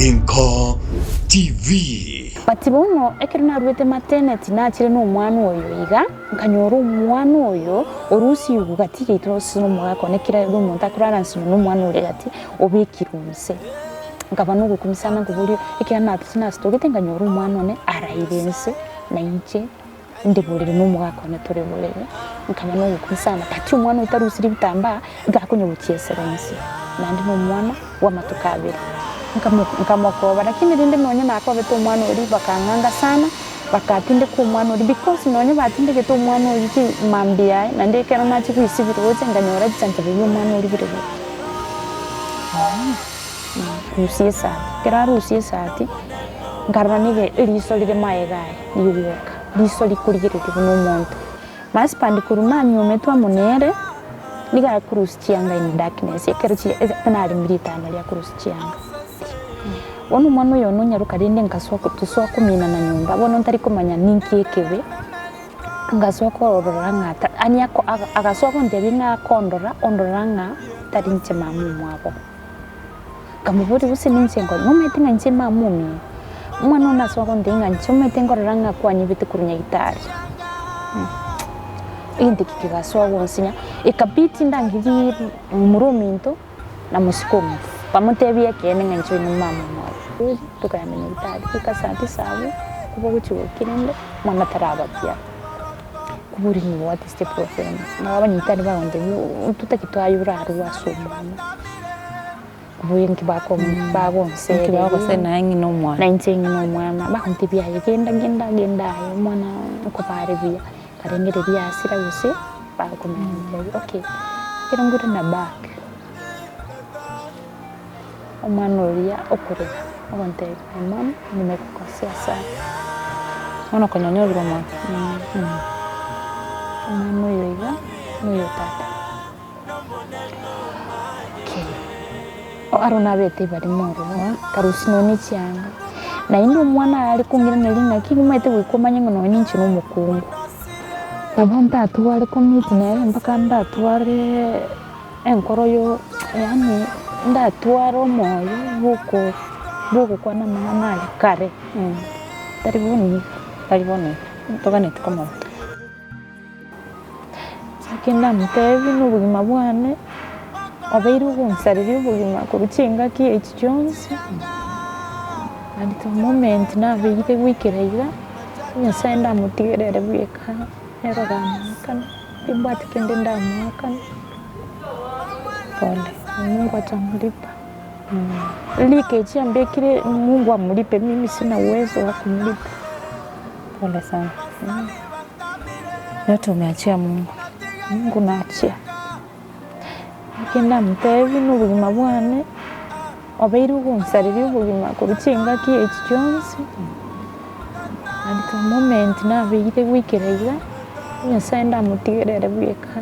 Inko TV. Batibono ekiruna rwete maternity nakire no mwana oyo iga nkanyoro mwana oyo orusi yugatire itose no mwako nekira ndo montakurara nsino no mwana ure ati obikirunse nkaba no gukumisana nguburi ekira natina story tenganyoro mwana one arairense na inche ndibulire no mwako ne torebulire nkaba no gukumisana kati umwana utarusiri bitamba ngakunyobukiye serense nandi no mwana wa matukabiri nkamokoba lakini rinde nonye nako beto umwana uri bakanganga sana bakatinde ku umwana uri because nonye batinde geto umwana uri ki mambia nande kera nachi kwisibira wote nganyora bisante byo umwana uri birebo rusiye sa kera rusiye sati ngarbanige iriso lire maegaye yuwoka riso likurigire no monto maspandi kurumanya umetwa munere niga kurusi chianga in darkness ekerchi penali militana ya kurusi chianga wono mwana yo nonyaruka rinde ngaswa kutuswa kumina na nyumba wono ntari kumanya ninki ekebe ngaswa ko orora ngata ani yako agaswa ko ndebi nga kondora ondora nga tari nche mamu mwabo kamuburi busi ninche ngo nomete nga nche mamu mi mwana naswa ko ndenga nche umete ngorora nga kwanye bite kurunya gitari indi kikigaswa wonsinya ikabiti ndangiri muruminto na musikomu pamutebye kene nga nche ni mamu mwabo tukayamenya gitari kikasati sabu kuba gucyukirinde mwana tarabapya kuburi ni what is the problem n'abanyitari bawonde tutakitwayura ari wasumana kubuye nkibako babonse nkibako se nanyi no mwana nanyi no mwana bakuntibya genda mwana uko barebya karengere byasira gusi bakomenya okay kirongura na back umwana uria okureba abante mama nimekukosea sana ona kanyonyobira mwana mwana yoiga nuyo tata okay arona bete bari moro karusi noni cyanga na indi umwana ari kungira nelinga kigumete wikomanya ngo noni nchi no mukungu abanta atware komiti naye mpaka ndatware enkoroyo yani ndatwara moyo buko kwa na mwana kare tariboni togane tukoma kenda mtevi n'ubugima bwane abairu gunsarira ubugima kurukinga ki H Jones and the moment na bigite wikiraiga nyasenda mutigerere bweka erogamukana bimbati kende ndamukana pole Mungu atamlipa like chiambie kile Mungu amlipe mimi sina uwezo wa kumlipa pole sana yote umeachia Mungu naachia kenda mtevi n'ubugima bwane abairu gunsarira ubugima kurukinga ki H Jones and the moment na bigite wikiraiga nyasenda mutigerere bweka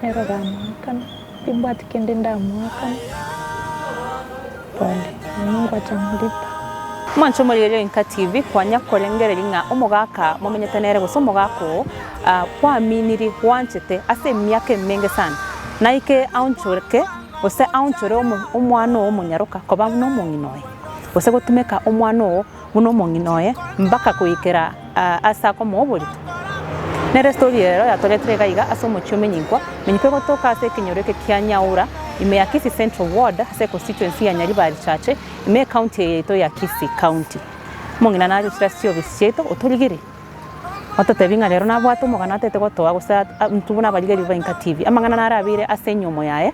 erogamukana bimbati kende ndamukana pole Mungu atamlipa mwancho muri rero Inka TV kwanya korengerera inga omugaka mumenyetanere guso mugako kwa miniri wanchete ase myake menge sana naike aunchoreke ose aunchore omwana omunyaruka koba no munginoye ose gutumeka omwana uno munginoye mbaka kuikera asa ko moburi nere story rero yatoretrega iga aso muchumenyingwa menyiko gotoka ase kinyoreke kyanyaura ime ya Kisii Central Ward ase constituency ya Nyaribari Chache ime county yeto ya Kisii County mungina nayo stressio bisieto oturigire ototebinga rero nabwato mugana tete gotoa gusa ntubuna baligeri ba Inka TV amangana narabire ase nyomo yae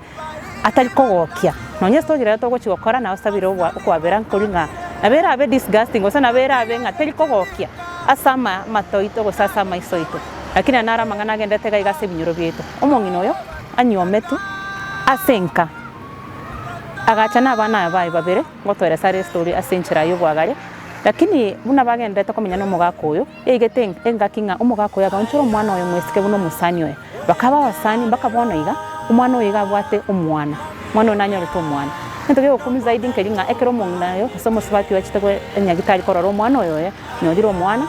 atari kogokia nonye story rero togo chigokora na osabire okwabera nkoringa abera abe disgusting osa nabera abe ngatari kogokia asama matoito gusasa maisoito lakini anara mangana agenda tega igase binyoro byeto omongino oyo anyometu asenka agachana abana bayi babere ngotore sare story asenchira yo bwagare lakini buna bagenda takomenya no mugako oyo egete engakinga omugako ya banchuro mwana oyo mwesike buno musani oyo bakaba basani bakabona iga umwana oyo gabwate omwana onanyo to omwana ntoge okumiza zaidi nkelinga ekero mongnayo somo sibati wachitagwe nyagitari kororo omwana oyo nyodiro omwana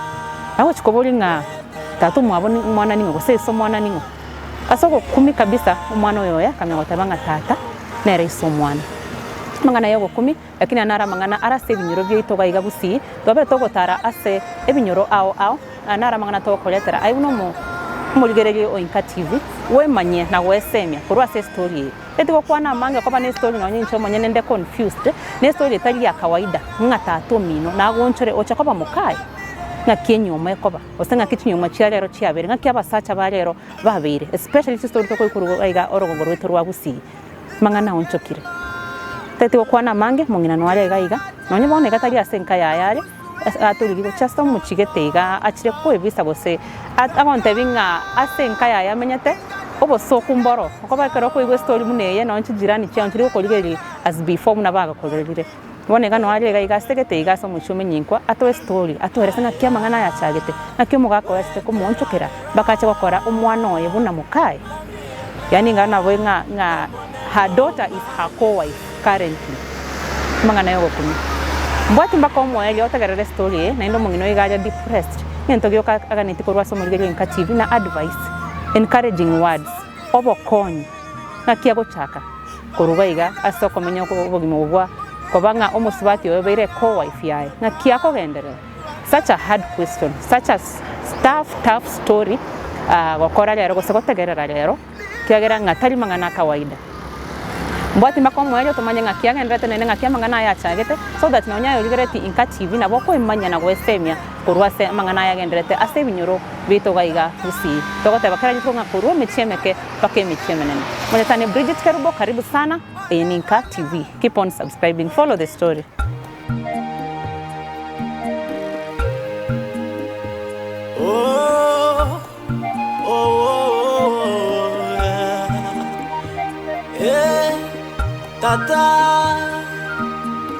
aho chikobolinga tatu mwaboni mwana ningo seso mwana ningo asoko kumi kabisa umwana oyo kamya gotabanga tata nere iso mwana mangana yo gukumi lakini anara mangana arase ebinyoro byaito gaiga busi twabere togotara ase ebinyoro ao anara mangana tokoletera aibuno mu muligererie Oinka TV wemanye na wesemia kurwa se story etigo kwana mange kwa ne story no nyincho monye nende confused ne story tali ya kawaida ngata atomino na gonchore ocha kwa mukai na kinyuma ekoba osenga kichinyuma chia lero chia bere ngakia basacha ba lero babere especially si story toko ikuru aiga orogoro rwetu rwa busi mangana onchokire tetigo kwana mange mongina no ale gaiga no nyibone gatali asenka ya yale aturigo chasta mu chigetega achire ko ebisa bose agonte binga asenka ya yamenyete obo sokumboro ko bakero ko igwe story muneye no nchijirani cyo nchiri ko ligeri as before muna baga kolere bonega no ali gaiga stegete igaso mu chume nyinkwa ato story atuherese na kia mangana ya chagete na kyo mugako este ko monchokera bakache gukora umwana oye buna mukai yani ngana we nga her daughter is her co-wife currently mangana yo gukumi mbwati mbako omweli otagarere story na ndo mungino igaja depressed ngento gyoka aganiti korwa somo ligeri Oinka TV na advice encouraging words obokonyi na kiago chaka korugaiga aso komenya ko bogimo bwa kobanga omusibati obeire ko wife yae na kiako gendere such a hard question such a tough story gokora lero gosegotegerera lero kiagera ngatari mangana kawaida mbwati mbako mweli otomanye ngakia gendete nene ngakia mangana ya chagete so that nonya yogereti Oinka TV na boko imanya na gwesemia kurwa se mangana ya gendete ase binyoro bito gaiga busi togote bakara jitonga kurwa mechiemeke pake mechiemene monetane Bridget Kerubo karibu sana Oinka TV keep on subscribing follow the story Tata,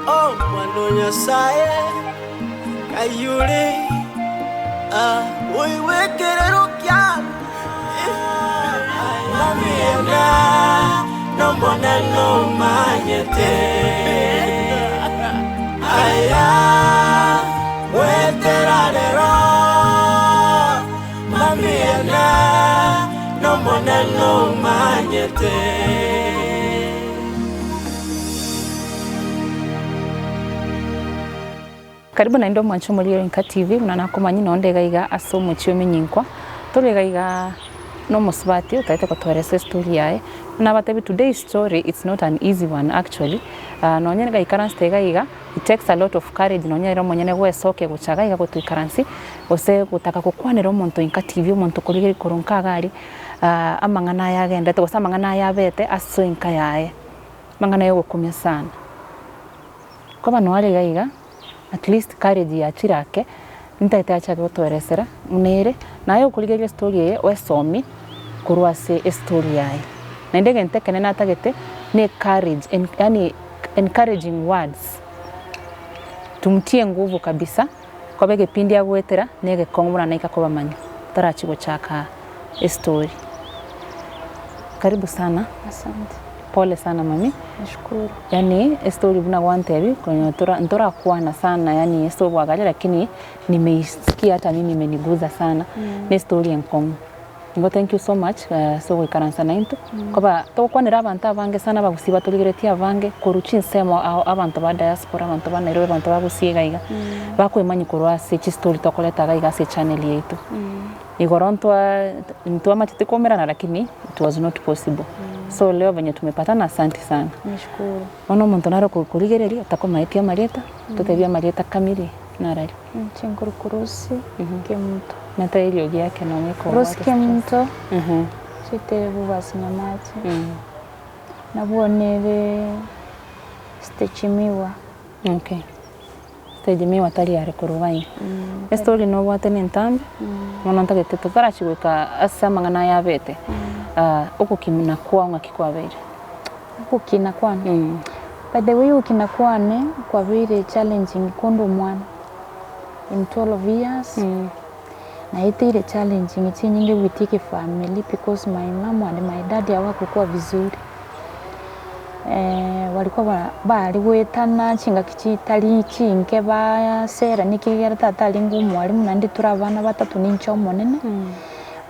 oh manonya sae, kayure, oi wekerero kya, mamiana, no mona no manyete, aya, weterarero, mamiana, no mona no manyete. Karibu na ndo mwancho muri Oinka TV unana komanyi nonde gaiga aso muchio menyinkwa tole gaiga no musbati utaite kotwerese story yae na batebi today's story it's not an easy one actually nonye gaikaranste gaiga it takes a lot of courage nonye ro monyene gwesoke guchaga iga gutwikaransi ose gutaka kukwanira omuntu Oinka TV omuntu kurigeri koronka gari amangana yagenda te gosa mangana yabete aso Oinka yae mangana yo gukumya sana kwa no ale gaiga at least courage ya chirake ntaite acha gotweresera munere nayo kuligeria story ye wesomi kurwase story yae na ndege ntekene natagete ne courage yani encouraging words tumtie nguvu kabisa kwa bege pindi ya gwetera nege kongmura naika kwa manyi tarachi gochaka story karibu sana Asante. Pole sana mami. Nashukuru. Yani story buna wantebi kwenye ntora kuana sana yani story wagalia lakini nimeisikia hata mimi imeniguza sana. Ni story enkongo. Ngo thank you so much so we karansa nainto. Koba to kwanira abantu abange sana bagusiba tuligeretia abange koruchi nsemo abantu ba diaspora abantu ba Nairobi abantu bagusiga iga. Bakwemanyi kurwa se story tokoleta gaiga se channel yetu. Igorontwa ntwa matitikomera na lakini it was not possible. So leo venye tumepatana asante sana. Nashukuru. Ono muntu naro kurigereria atakomaitia marieta tutebia marieta kamili narari. Chinkurukurusi kemuto. Nata ilio yake na nyeko. Kurusi kemuto. Chite bubasi nyamachi. Nabonere stechimiwa. Okay. Stechimiwa tali yare kurugai. Story no watene ntambe. Mononta gete tutarachi weka asa mangana yabete. Ukukimina kwa ngakikwabeire. Ukukina kwane. By the way ukina kwane kwa vile challenging kondo mwana. In 12 years. Na ite ile challenging iti nyingi witiki family because my mom and my dad hawakuwa vizuri. Walikuwa bali wetana chinga kichitali chinke ba sera nikigera tata lingu mwalimu nandi turabana batatu nincho monene.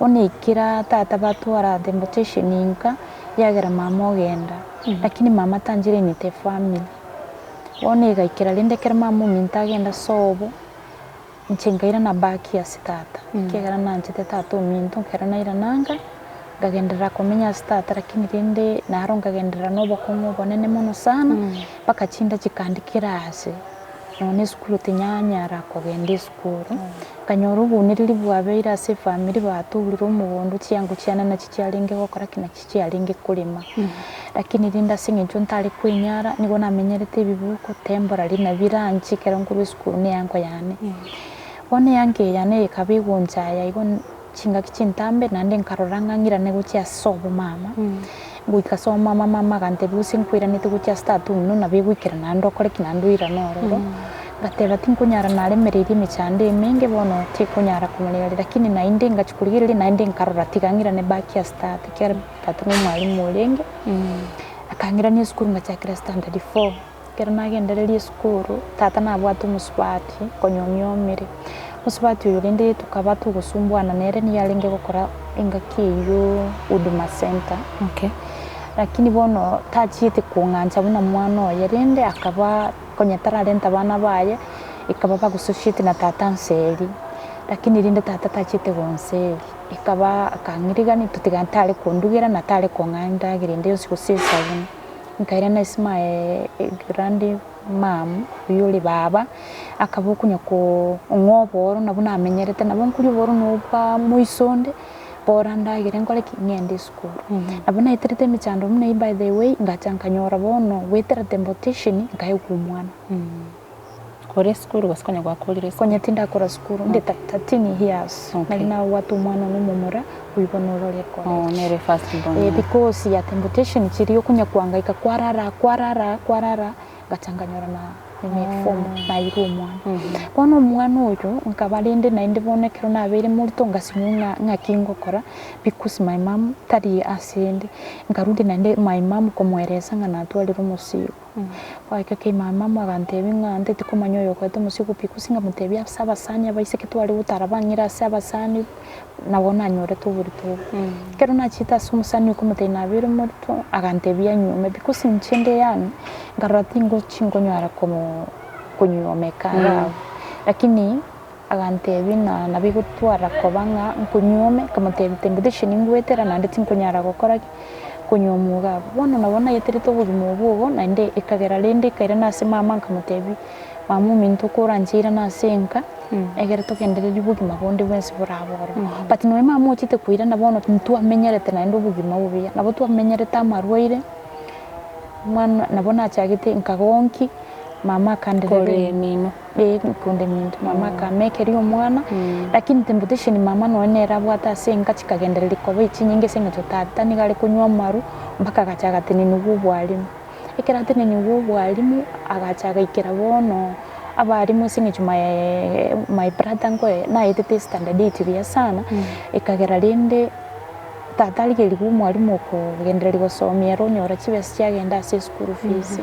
Onikira tata batwara demotation inka yagera mama ogenda lakini mama tanjire nite family wone gaikira rinde kera mamu minta agenda sobo nchengaira na baki ya sitata kegera nanchete tatu minto kera naira nanga ngagendera kumenya sitata lakini rinde naro ngagendera nobo komo bonene mono sana paka chinda chikandikira ase none skulu tinyanyara kugenda skulu kanyoro buniriri bwabeira ase family batubuliro mugondo cyangu cyana na kicyalinge gokora kina kicyalinge kulima lakini rinda singinjo ntali kwinyara nigo namenyerete bibuko temporary na biranchi kera nguru skulu ne yango yane one yange yane ikabigunjaya igo chinga kichintambe nande nkaroranga ngira nego cya sobo mama guika so mama gante busin kwira nite gucha statu no na bigwikira nando kore kinanduira nororo gateba tinkunyara nare meriri michande menge bono tikunyara kumulira lakini na inde ngachukulira na inde nkarora tigangira ne baki ya statu kera patron mwalimu ulenge akangira ni skuru ngachakira standard 4 kera nagendereri skuru tata na bwatu muswati konyomyomire muswati yurinde tukaba tugusumbwana nere ni yalenge gukora ingakiyo Huduma Center lakini bono tachite kunganja buna mwana yarende akaba konyatara renta bana baye ikaba bagusufite na tata nseri lakini rinde tata tachite gonseri ikaba akangirigani tutigantale kundugira na tale konganda girinde yose kusisa buna nkaira na isma grandi mam yuli baba akabukunya ko ngoboro nabuna amenyerete nabonkuri boro nopa muisonde poranda gire ngole ngende school nabona itirite michando mune by the way ngachankanyora bono wetera tembotation ngayo kumwana kore school waskonya kwa kolire konya tinda kora school ndi 13 years na watu mwana numumura uyibonoro lekora nere fast born because ya tembotation chiriyo kunya kuangaika kwarara ngachanganyora na form na iru mwana kono mwana uyu nkabalinde na ndibonekero nabere multo ngasimunga ngakingo kora because my mom tari asende ngarundi na my mom komweresa ngana twaliro musigo kwa ke my mom agantebi ngande tikomanyoyo kweto musigo because ngamutebi abasanya baiseke twali utarabangira sabasani nabona nyore tuburito kero nachita sumusani ukomete nabere multo agantebi anyume because nchende yani ngaratingo chingonyara komo kunyomekara lakini agantebi na nabigutwara kobanga kunyome kamutebi tembude ngwetera nande tinkunyara gukora kunyomuga bono nabona yeterito bugumo bugo nande ikagera lende kaira nase mama kamutebi mamu mintu kuranjira nasenka egera tokendereri bugima bonde bwensi buraboro but no mama uchite kuira nabono ntu amenyerete nande bugima bubiya nabo tu amenyerete amarwaire mwana nabona achagite nkagonki mama kandere nino kunde mintu mama kamekeri omwana lakini tembutation mama noenera bwata senga chikagendereri kobe ichinyinge senga totata nigale kunywa maru mpaka gachaga teneni bwalimu ikera teneni bwalimu agachaga ikera bono abarimu singe chuma my brother ngoe na itete standard 8 ya sana ikagera rinde tata ligeli mwalimu ko gendereri gosomero nyora chibesi cyagenda ase school fees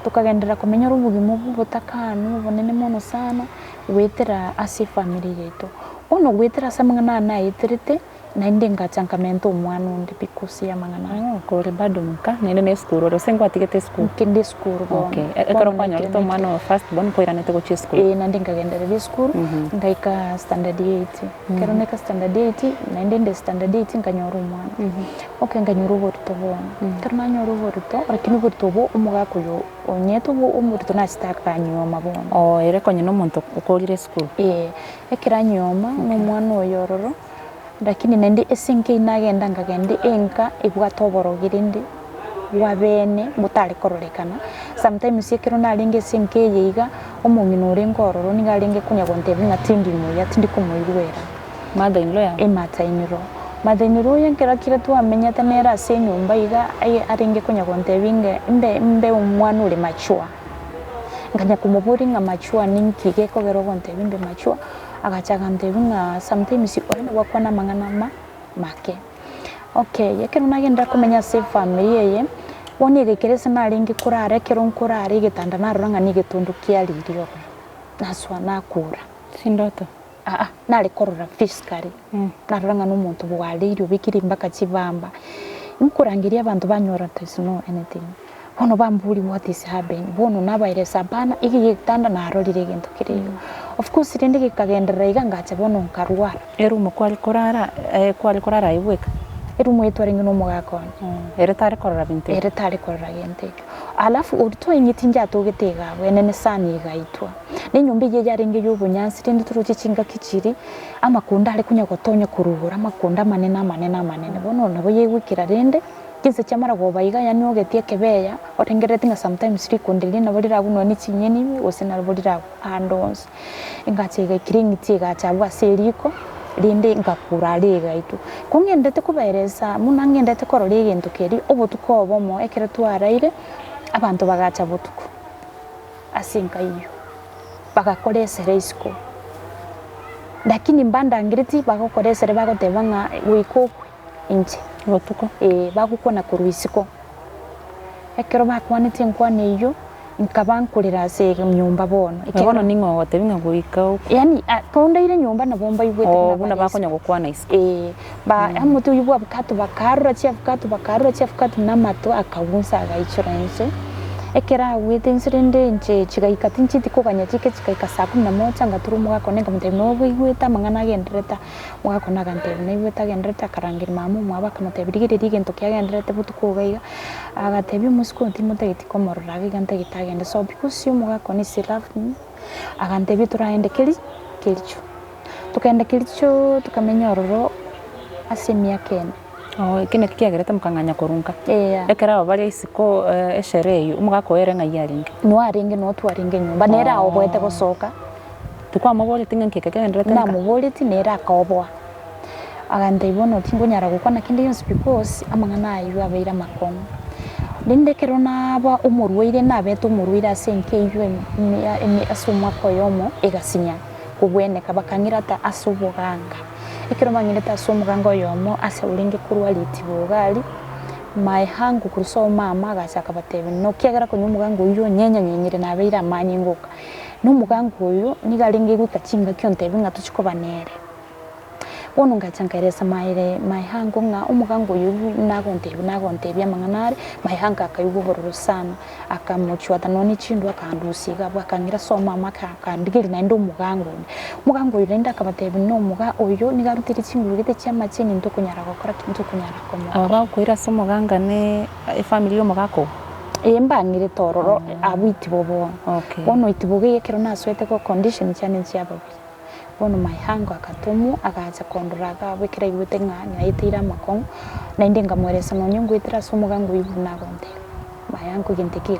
tukagendera kumenya rubugimo butakanu bonene mono sana wetera ase family yetu ono wetera samangana na iterete na ndenga chankamento umwana undi because ya mangana kore bado muka nende ne school ro sengo atigete school kende school bo ekaro kwanya to mwana first born ko irane tego school na ndenga gendera school ngaika standard 8 kero neka standard 8 na ndende standard 8 nganyoro umwana nganyoro borto bona kero nanyoro borto lakini borto bo umuga kuyo onyeto bo umurto na staka nyoma bona ere konye no muntu ukolire school ekira nyoma no mwana oyororo lakini nende esinke inagenda ngagende enka ibwatoboro girinde wabene mutali kororekana sometimes yekero nalinge sinke yiga omungino rengororo ningalenge kunya gontebi ngatindi muya tindi kumuyirwera mother in law ya mother in law yankera kira tu amenya tanera senyumba iga arenge kunya gontebi mbe umwana uri machua nganya kumuburi nga machua ninkige ko gero gontebi mbe machua agachaga ndebunga sometimes orena wakwana mangana make yekero nagenda kumenya safe family yeye wonire kerese nalingi kurare kero nkurare gitanda naruranga nigitundu kiaririo naswa nakura sindoto nari korora physically naruranga n'umuntu bwaririo bikiri mbaka kibamba nkurangiria abantu banyora no anything bono bamburi what is happening bono nabaire sabana iki gitanda na arorire gintu kiriyo of course rende gikagendera igangacha bono nkarwara erumo kwali korara ibweka erumo etwaringa no mugakona ere tare korora binte ere tare korora gente alafu urito inyitinja togitega wenene sani gaitwa ni nyumba ye yarenge y'ubunyansi rende turuki kinga kiciri amakunda ari kunya gotonya kurugura amakunda manene bono nabo yegwikira rende kinse chamara gobayiga yani ogetie kebeya otengerete nga sometimes rikundiri na bolira buno ni kinyeni ose na bolira andons ingachiga kiringiti gachabwa seriko rinde ngakura rega itu kungendete kubereza munangendete korora igintu keri obutuko obomo ekere twaraire abantu bagacha butuko asinka iyo bagakoresera isiko lakini mbandangiriti bagakoresera bagoteba nga wikokwe inje botuko bagukona kuruisiko ekero bakwanite nkwane iyo nkabankurira se nyumba bono bono ningogote binga guika yani konda ile nyumba na bomba yibwete buna bakonya gukwana isi ba amutu yibwa bukatu bakarura chiafukatu na mato akawunsa agaichorense ekera within sirende nche chigaika tinchiti kokanya chike chikaika saa 11 ngaturu mugakone ngamute nobu igweta mangana gendereta mugakona gante ne igweta gendereta karangiri mamu mwabaka mutebirigire rigento kyagenderete butukugaiga agatebi musiko ntimote gitikomorora gigante gitagende so because you mugakone silafni agantebi turaende kelicho tukaenda kelicho tukamenya ororo asemia kene kine kiagerete mukanganya korunka ekera bari isiko eshereyo umugako nga yaringe no aringe no twaringe nyumba nera obwete gosoka tukwa mabole tinga nkeke kagendera na mubole tinera akobwa agande ibono tingunyara gukona kindi yonse because amangana ayo abeira makomo linde kerona aba umurwire nabeto umurwire asenke iyo emi asumwa koyomo egasinya kubwene kabakangira ta asubuganga ekero mangireta asumuganga yomo ase ulinge kurwaliti bogali mai hangu kuruso mama gashaka batebe no kiagara ko nyumugango iyo nyenyire nabeira amanyi ngoka n'umugango uyu nigaringe gutachinga kyonte binga tuchiko banere bono ngachankeresa mai hangu nga umugango uyu nagonte byamanganare mai hanga akayubororo sana akamuchwa tanoni chindu akandusiga bakangira so mama kandigiri nainde umugango uyu nenda kabatebe no muga uyu nigarutiri chingu gite cyamacheni ndokunyara gukora kintu kunyara komo aba kuira so muganga ne family yo mugako mbangire tororo abwiti bobo bono itibuge yekero naswete ko condition cyane cyababiri bono mayihango akatumu agaza kondoraga bwekera yibute nganya yitira makongo nainde ngamweresa no nyungu yitira so mugango yibuna gonde mayango ginteki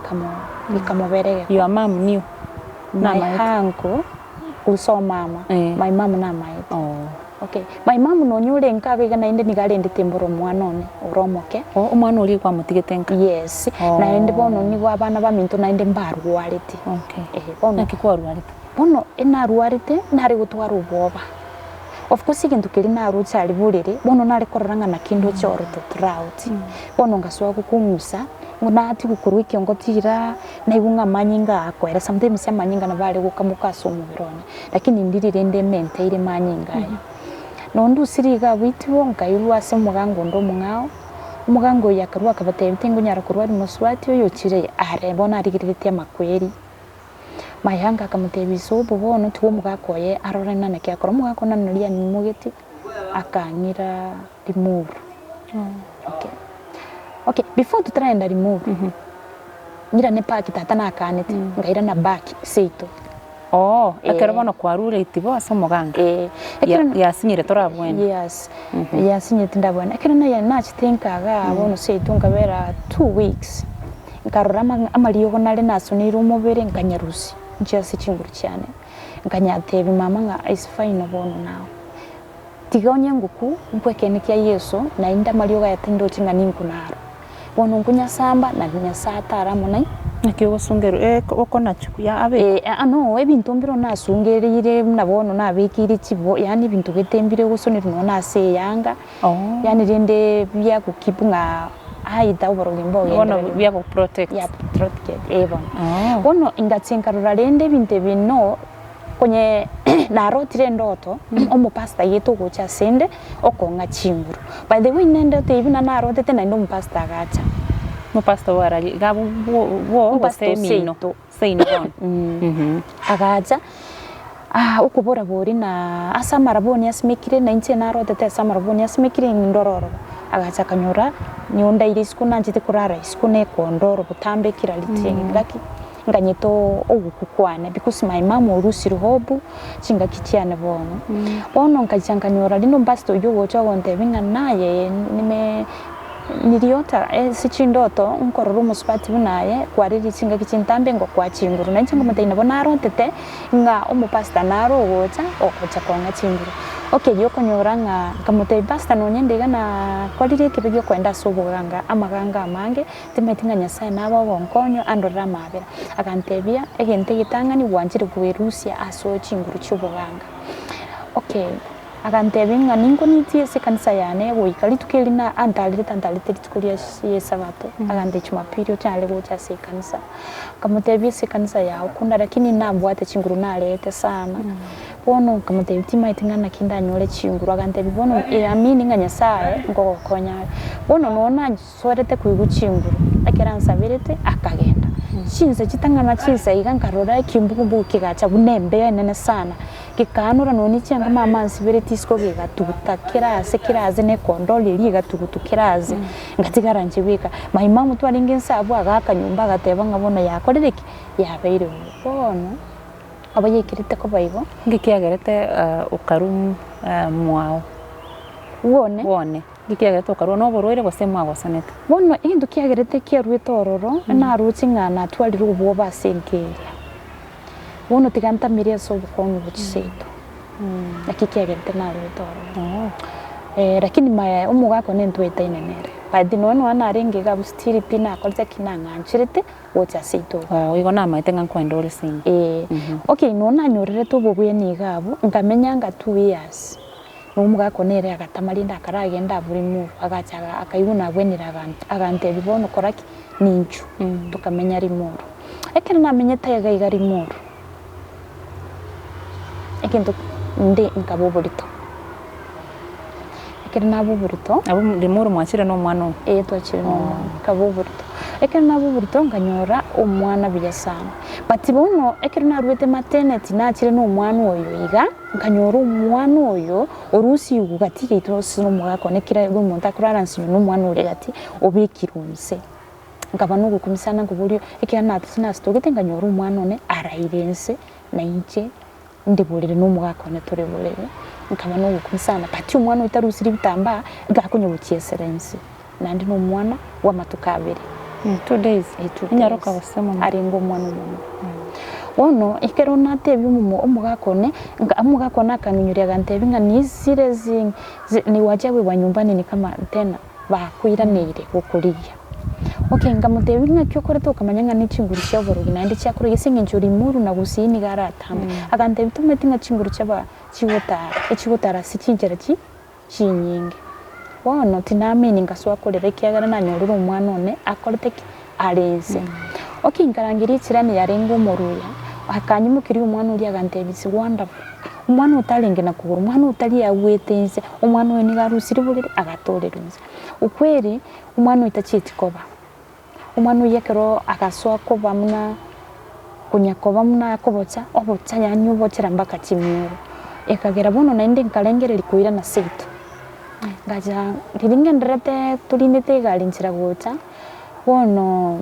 ikamoberege your mom knew na mayihango uso mama my mom na my okay my mom no nyure nkaga nainde nigarende temboro mwanone uromoke umwana uri kwa mutigetenka yes nainde bono ni abana baminto nainde mbarwarite bono nakikwarwarite bono enarwarite nari gutwara uboba of course ikintu kiri narucha ari burire bono nari kororanga na kindo cyoro tutrauti bono ngaswa kukumusa munati gukurwa ikiongo tira na ibunga manyinga akwera sometimes ya manyinga na bale gukamuka somu birone lakini ndirire ndemente ire manyinga nondu siriga bwitibo nkayirwa se mugango ndo mungao umugango yakarwa kabateye bitingo nyara kurwa ari muswati yo kire are bona arigirite amakweri mayanga kamutebiso bono tuwo mugakoye arorana na kyakora mugakona nuriya ni mugeti akanyira remove okay before to try and remove ngira ne pack tata na kanete ngaira na back seito ekero bono kwarure itibo asa muganga yasinyire torabwene yes yasinyire ndabona ekero na chitenkaga bono seito ngabera 2 weeks nkarora amaliyo nari nasonira umubere nkanyarusi njase chinguru cyane nkanyatebi mama nga is fine bono nawe tigonye nguku mpwekene kya Yesu na inda maliyo yatendo chinga ninkunaro bono ngunya samba na nya satara monai nakyo sungero okona chuku ya abe ano ebintu mbiro nasungerire nabono nabikiri chibo yani bintu getembire gusonira no nase yanga yani rende bya kukibunga aida uborogimbo bono bya ku protect bono ingatsinkarura rende binte bino konye narotire ndoto omupasta yetu gocha sende okonga chimburu by the way nende te ibina narotete na ndo mupasta gacha Mo pastor waragi gabu wo Pastor semino. Seito. Seino bon. Agaja ukubora bori na asa maraboni asimikire na inche narotete asa maraboni asimikire ndororo agacha kanyora nyonda iri skuna njite kurara iskune kondoro butambe kiraliti ngaki nganyito ogukukwane because my mom urusi ruhobu chinga kichiane bono bono nkachanganyora lino basto yo wocha wonte binga naye niliota sichi ndoto nkororo musipati bunaye kwariri chinga kichintambe ngo kwa chinguru na chinga mutaina bonaro tete nga omupasta naro wocha okocha konga chinguru okay yoko nyoranga kamutai pasta no nyendega na kwariri kibigyo kwenda soboganga amaganga amange timetinga nyasaye nabo bonkonyo andora mabera akantebia egente gitangani wanjire kuwerusia aso chinguru choboganga okay akantebinga ningo nitie se kanisa yane goikali tukilina andalite tukulia yesabato agande chumapili cyale gocha se kanisa kamutebie se kanisa yao kunda lakini nabwate chinguru nalete sana bono kamutebie timaitingana kinda nyole chinguru akantebie bono amini nga nyasaye ngo konya bono nona sorete kuigu chinguru akeransa birete akagenda chinse chitangana chinse igankarora kimbukumbu kigacha bunembe nene sana kikanura noni cyanga mama nsibirete isko gigatuta kiraze ne kondoli ligatugutu kiraze ngatigaranje bika mahima mutu aringe nsabo agakanyumba gateba ngabona yakorereki yabeire bono abayekirite ko bayibo Ngikiagerete ukarum mwao. wone Gikiagerete ukaru no borwire gosema gosanete. bono indu kiagerete kierwitororo na rutinga na twali rubo basengeria bono tiganta miria so bukonyo buchiseto akikiagerete na rwitororo lakini maya umugako nentweta inenere badi nono anaringe ga bustiri pina akolze kinanga nchirete wocha seito Igo na maitenga kwenda uri sing. okay nona nyorere to bobuye ni gabo ngamenya nga 2 years umugako nere agatamarinda akaragenda buri mu agacha akayuna bwenira agante bibono koraki ninchu tukamenya rimoro ekere namenye tayaga igari moro ekento ndi nkaboborito ekere naboborito Abo limuru mwachire no mwana. twachire no kaboborito ekere naboborito nganyora omwana biya sana but bono ekere narwete maternity nachire no mwana oyo iga nganyora omwana oyo orusi ugatike itose no mwako nekira go monta kurarance no mwana uri ati obikirunse ngabano gukumisana ngubulyo ekira natsina stogete nganyora omwana one arairense na inche ndiburire no mwako ne tureburire nkabano gukumisana pati omwana utarusiri bitamba gakunyobukiye serense nandi no mwana wa matukabere 2 days. Nyaroka gosema aringo mwana mumu ono ikero natebi mumu omugakone nga amugakona kanyunyuri agantebi nga nisire ni wajawe wa nyumbani ni kama tena bakwiranire gukuria okay ngamutebi nga cyokorete ukamanya ni chinguru cyaboro ginande cyakuru gisinge njuri muru na gusini garatamba agantebi tumeti nga chinguru cyaba chiwotara sikinjera chinyinge wono tinamini ngaswa kolere kiagara na nyoruru mwana one akorete arense okay ngarangiri kirani yarengo moruya akanyimukiri umwana uri agantebisi wonderful umwana utalinge na kuguru umwana utali yawetense umwana we nigarusiri bulire agatorerunze ukweri umwana utachiti koba umwana yekero akaswa koba muna kunyakoba muna kobocha obocha yanyubo kirambaka kimiro ekagera bono nainde nkalengere likuira na seito ngaja riringenderete tulinete galinchira gocha bono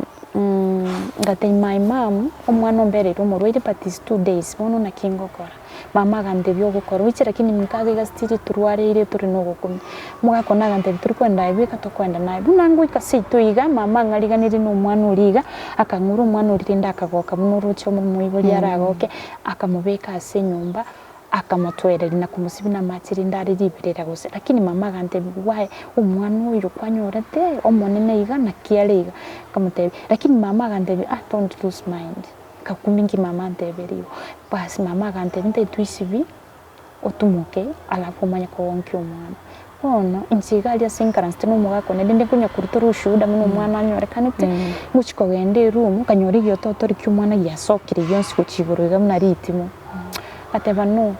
ngate my mom omwana mbere rumurwire but is 2 days bono na kingokora mama gande byo gukora wicira kini mukage gastiri turware ile turi no gukumi mugakona gande turi kwenda ibika to kwenda naye bunangu ikasito iga mama ngaliganire no mwana uriga akankuru umwana uririnda akagoka munurucho mu muyibuli yaragoke akamubeka ase nyumba akamutwerera na kumusibi na matiri ndari ribirera gose lakini mama gante bwaye umwana uyu kwanyorete omonene iga na kialega kamutebe lakini mama gante don't lose mind kakumingi mama ndeberiyo basi mama gante nte twisibi otumuke alafu manya ko wonki umwana ono insigali asinkaranste no mugako nende kunya kurutoro ushuda muno mwana anyorekanite muchiko gende room kanyori gyo totori cyumwana yasokire yonsi kuchiboroga munaritimu ateba no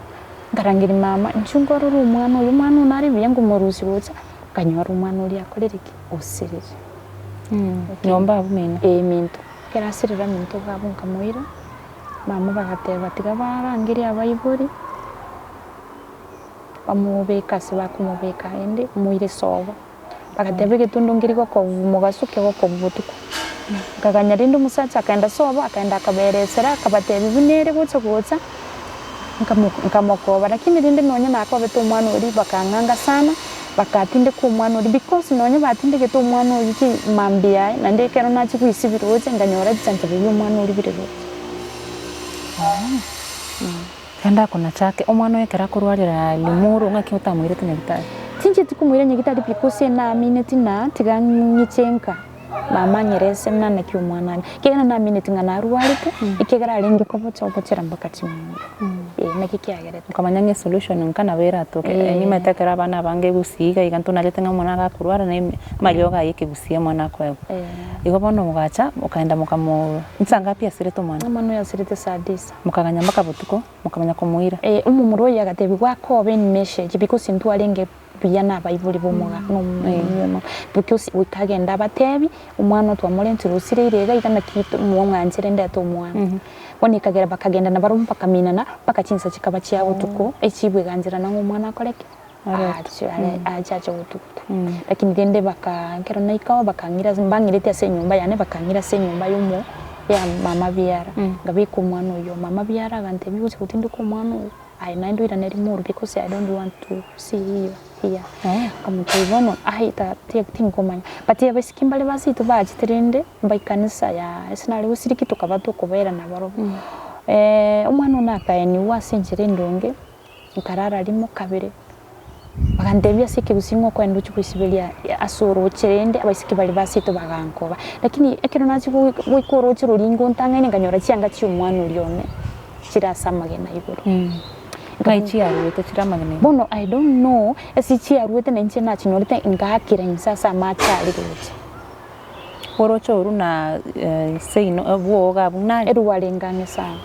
ngarangiri mama nchungoro umwana uyu mwana unari biyangu murusi bocha kanyora umwana uri akoreriki osirije nyomba bumina minto kerasirira minto gabo nkamuira mama bagateba tiga barangiri abaiburi bamubeka se bakumubeka ende muire soba bagateba gitundu ngiriko ko mugasuke ko butuku kaganya rindo musacha akaenda soba akaenda akaberesera akabateba ibinere gutsa nkamokoba lakini rinde nonya nako beto umwana uri bakanganga sana bakatinde ku umwana uri because nonya batinde geto umwana uri ki mambia na ndekero nachi kwisibiroje nganyora bisanje biyo umwana uri birero kanda kuna chake omwana wekera kurwarira limuru ngakiuta mwirete nyagitari tinje tikumwira nyagitari because na minute na tiganyichenka mama nyerese mnana ki umwana kena na minute ngana arwarite ikegara alinge ko botera mbakati nakikiagere ukamanya solution nkana wera to ni metekera bana bange gusiga igantuna letenga mwana gakurwara na malyoga yike gusia mwana kwa igo bono mugacha ukaenda mukamo nsanga pia sireto mwana yasirite sadisa mukaganya makabutuko mukamanya kumuira umumuro yagatebi gwako ben message because ntu alenge biyana bayibuli bomuga no because ukagenda batebi umwana twamurente rusirire igana kitu umwanzire ndato umwana bone kagera bakagenda na barumpa kaminana bakachinsa kikaba cyawo tuko ekibwe ganzira na umwana akoreke achaje utukutu lakini dende bakangera naikawa bakangira mbangirete ase nyumba yane bakangira se nyumba yumo ya mama biara ngabiko umwana uyo mama biara gante bibuze kutinduko umwana uyo I naendo ira neri muru because I don't want to see you here. Kamu tuibono ahita tinkomanya. But ya basikimbale basi to baje trende mbayikanisa ya esinali usiriki tukabatu kubera na baro. Umwana nakaye ni wasinjire ndonge nkarara limo kabere. Bakandebya sike gusingo kwa nduchi kwisibelia asoro cherende abasikibale basi to bagankoba. Lakini ekero nachi wikoro chiro lingo ntangane nganyora cyanga cy'umwana uryone. Kirasamage na igoro. Kaichi aruete chiramagene bono I don't know esichi aruete na nche na chinolete ngakira insasa macha liroche orocho uruna seino bwoga bunali eruwarengane sana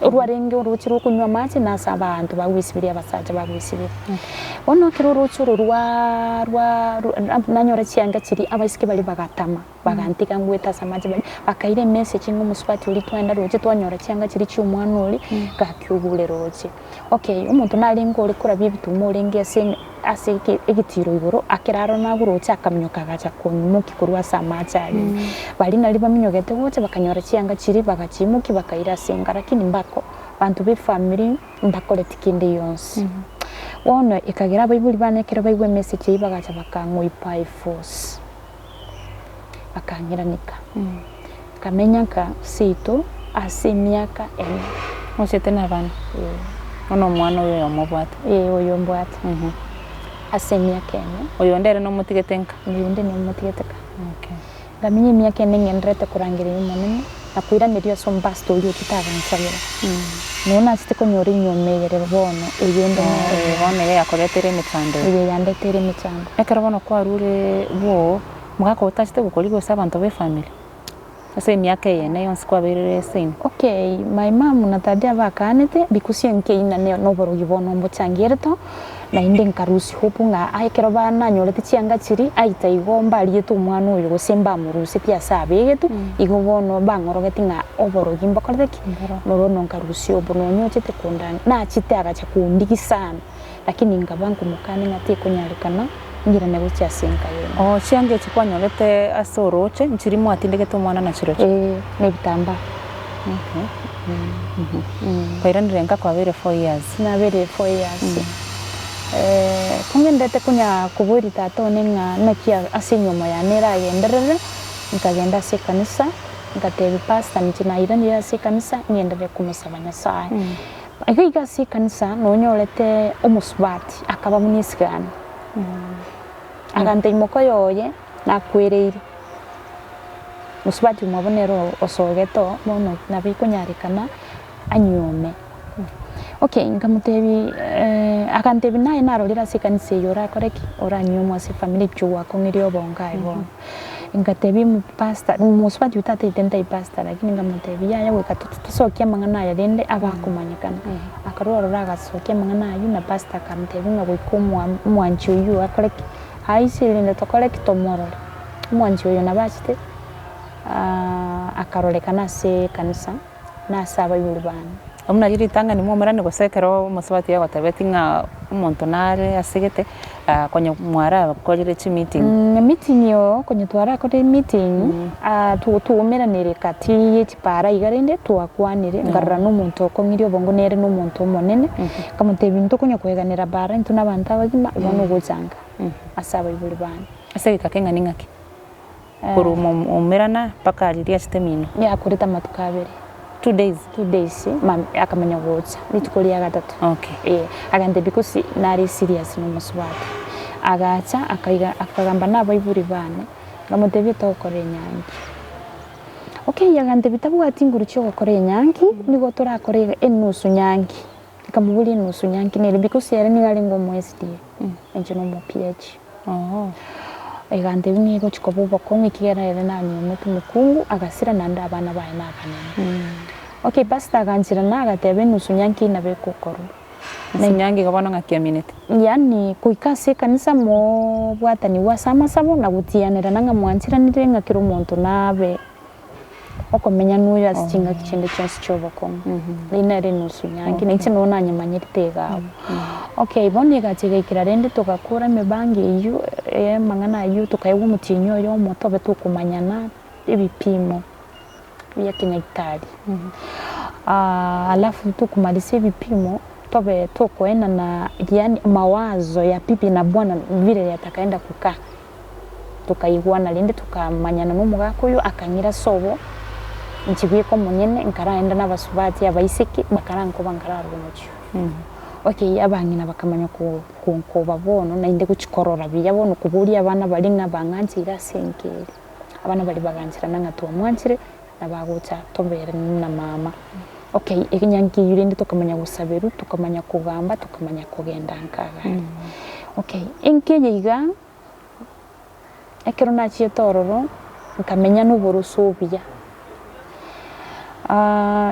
eruwarenge uruchiro kunywa machi na sabantu bagwisibiria basaje bagwisibira bono kirorocho rwa nanyora cyanga kiri abasike bali bagatama bagantika ngweta samaje bali bakaire message ngumuswati uri twenda roje twanyora cyanga kiri cy'umwana uri gakyubule roje okay umuntu nalingo uri kura bibitu urenge aseke egitiro igoro akiraro naguro cyakamyoka gacha kunmuki kurwa samaje bali nali baminyogete gote bakanyora cyanga kiri bagakimuki bakaira senga lakini mbako bantu be family mbakole tikinde yonse wono ikagera bayibuli banekera bayibwe message bagacha bakangwa by force bakanyiranika kamenya ka sito asimiaka ene osete na bana ono mwana uyo yomobwata uyo mbwata asimiaka ene uyo ndere no mutigetenka ndende no mutigeteka okay ngamenye miaka ene ngendrete kurangira yumonene nakwira niriyo sombasto uyo titagantsabira nona sitiko nyori nyomeyere bono uyende bono yakoretere mitsando uyo yandetere mitsando ekero bono kwa rure bo mugako utachite gukoligo sabantu be family ase miaka yene yonse kwa berere sen okay my mom na tadia bakanete because yenke ina no boro gibono mbocangirto na inde nkarusi hopu nga aikero bana nyorete cyanga kiri aita igomba aliyetu umwana uyo gosemba murusi pya sabegetu igobono bangorogeti nga oboro gimba koleki norono nkarusi obono nyochete kundana na chite agacha kundiki sana lakini ngabangu mukane ngati konyalikana ngira nego cya senka yeno cyanga cyakwanyorete asoroche nchirimo atindegete umwana na chiroche ne bitamba kwairandirenga kwa bere 4 years na bere 4 years kungendete kunya kuburi tato nenga nakia asinyomo ya nera yenderere nikagenda se kanisa ngatebe pastor nichina iranira se kanisa ngendere kumusabanya saa agiga se kanisa nonyorete umusbati akaba munisgana agante imoko yoye nakwereire musbati umabonero osogeto bono nabikunyarikana anyome okay ngamutebi akantebi naye narorira sikanise yora koreki ora nyomwa se family chuwa kongirio bonga ibo ngatebi mu pastor musbati utate itenda pastor lakini ngamutebi ya we katusokia mangana ya dende abakumanyikana akarora gasokia mangana yu na pastor kamtebi ngabo ikumwa mwanchu yu akoreki haisi linde tokoreki tomororo mwanji oyo nabachite akarolekana ase kanisa nasaba ibuli bana omuna jiritanga ni mwomerane gosekero musabati yago tabeti nga umuntu nare asigete konye mwara kojire chi meeting meeting yo konye twara kode meeting tuumeranire kati y'ekipara igarende twakwanire ngarra n'omuntu okongirio bongo nere n'omuntu omonene kamutebi bintu konye kweganira bara ntu n'abantu abagima bono gozanga asaba ibuli bana asegeka kenga ningaki kuru mumerana paka aliria sitemino ya kureta matukabere 2 days akamenya gutsa nitukoria gatatu okay agante because nari serious no muswati agacha akagamba nabo iburi bane ngamutebye tokore nyangi okay agante bitabu atinguru cyo gukore nyangi nigo turakore enusu nyangi ikamubuli enusu nyangi nere because yari nigari ngo mwesdi enje no mu PH agante binigo chikobo bakongi kigera yere na nyomutu mukungu agasira nanda abana baye nakanene okay pastor aganjira nagatebe nusu nyangi nabekukoro nyangi gabana ngakia minute yani kuikase kanisa mo bwatani wasama sabo na gutianira nanga mwanjira nire ngakiro umuntu nabe okomenya nuyo asichinga kichende cyose cyo bakongo linere nusu nyangi n'iki nona nyamanyitega okay boni gachegekira rende tukakura mebangi iyo mangana iyo tukayewu mutinyo yo motobe tukumanyana ibipimo ya kinyaitari alafu tukumalise ibipimo tobe tokoena na yani mawazo ya pipi na bwana vile yatakaenda kukaa tukaigwana lende tukamanyana n'umugako yo akangira sobo nchibye ko munyene nkaraenda n'abasubati abaisiki bakaranko bankararwa mucyo okay abangina bakamanya ko babono na inde kuchikorora biyabona kuburi abana bali ngabanganzira senkeri abana bali baganzira nanga tuwa mwanzire nabaguta tombere na mama okay ikinyangi yurinde tukamanya gusaberu tukamanya kugamba tukamanya kugenda nkaga okay inkeyiga ekero nachiye tororo nkamenya n'uburusubiya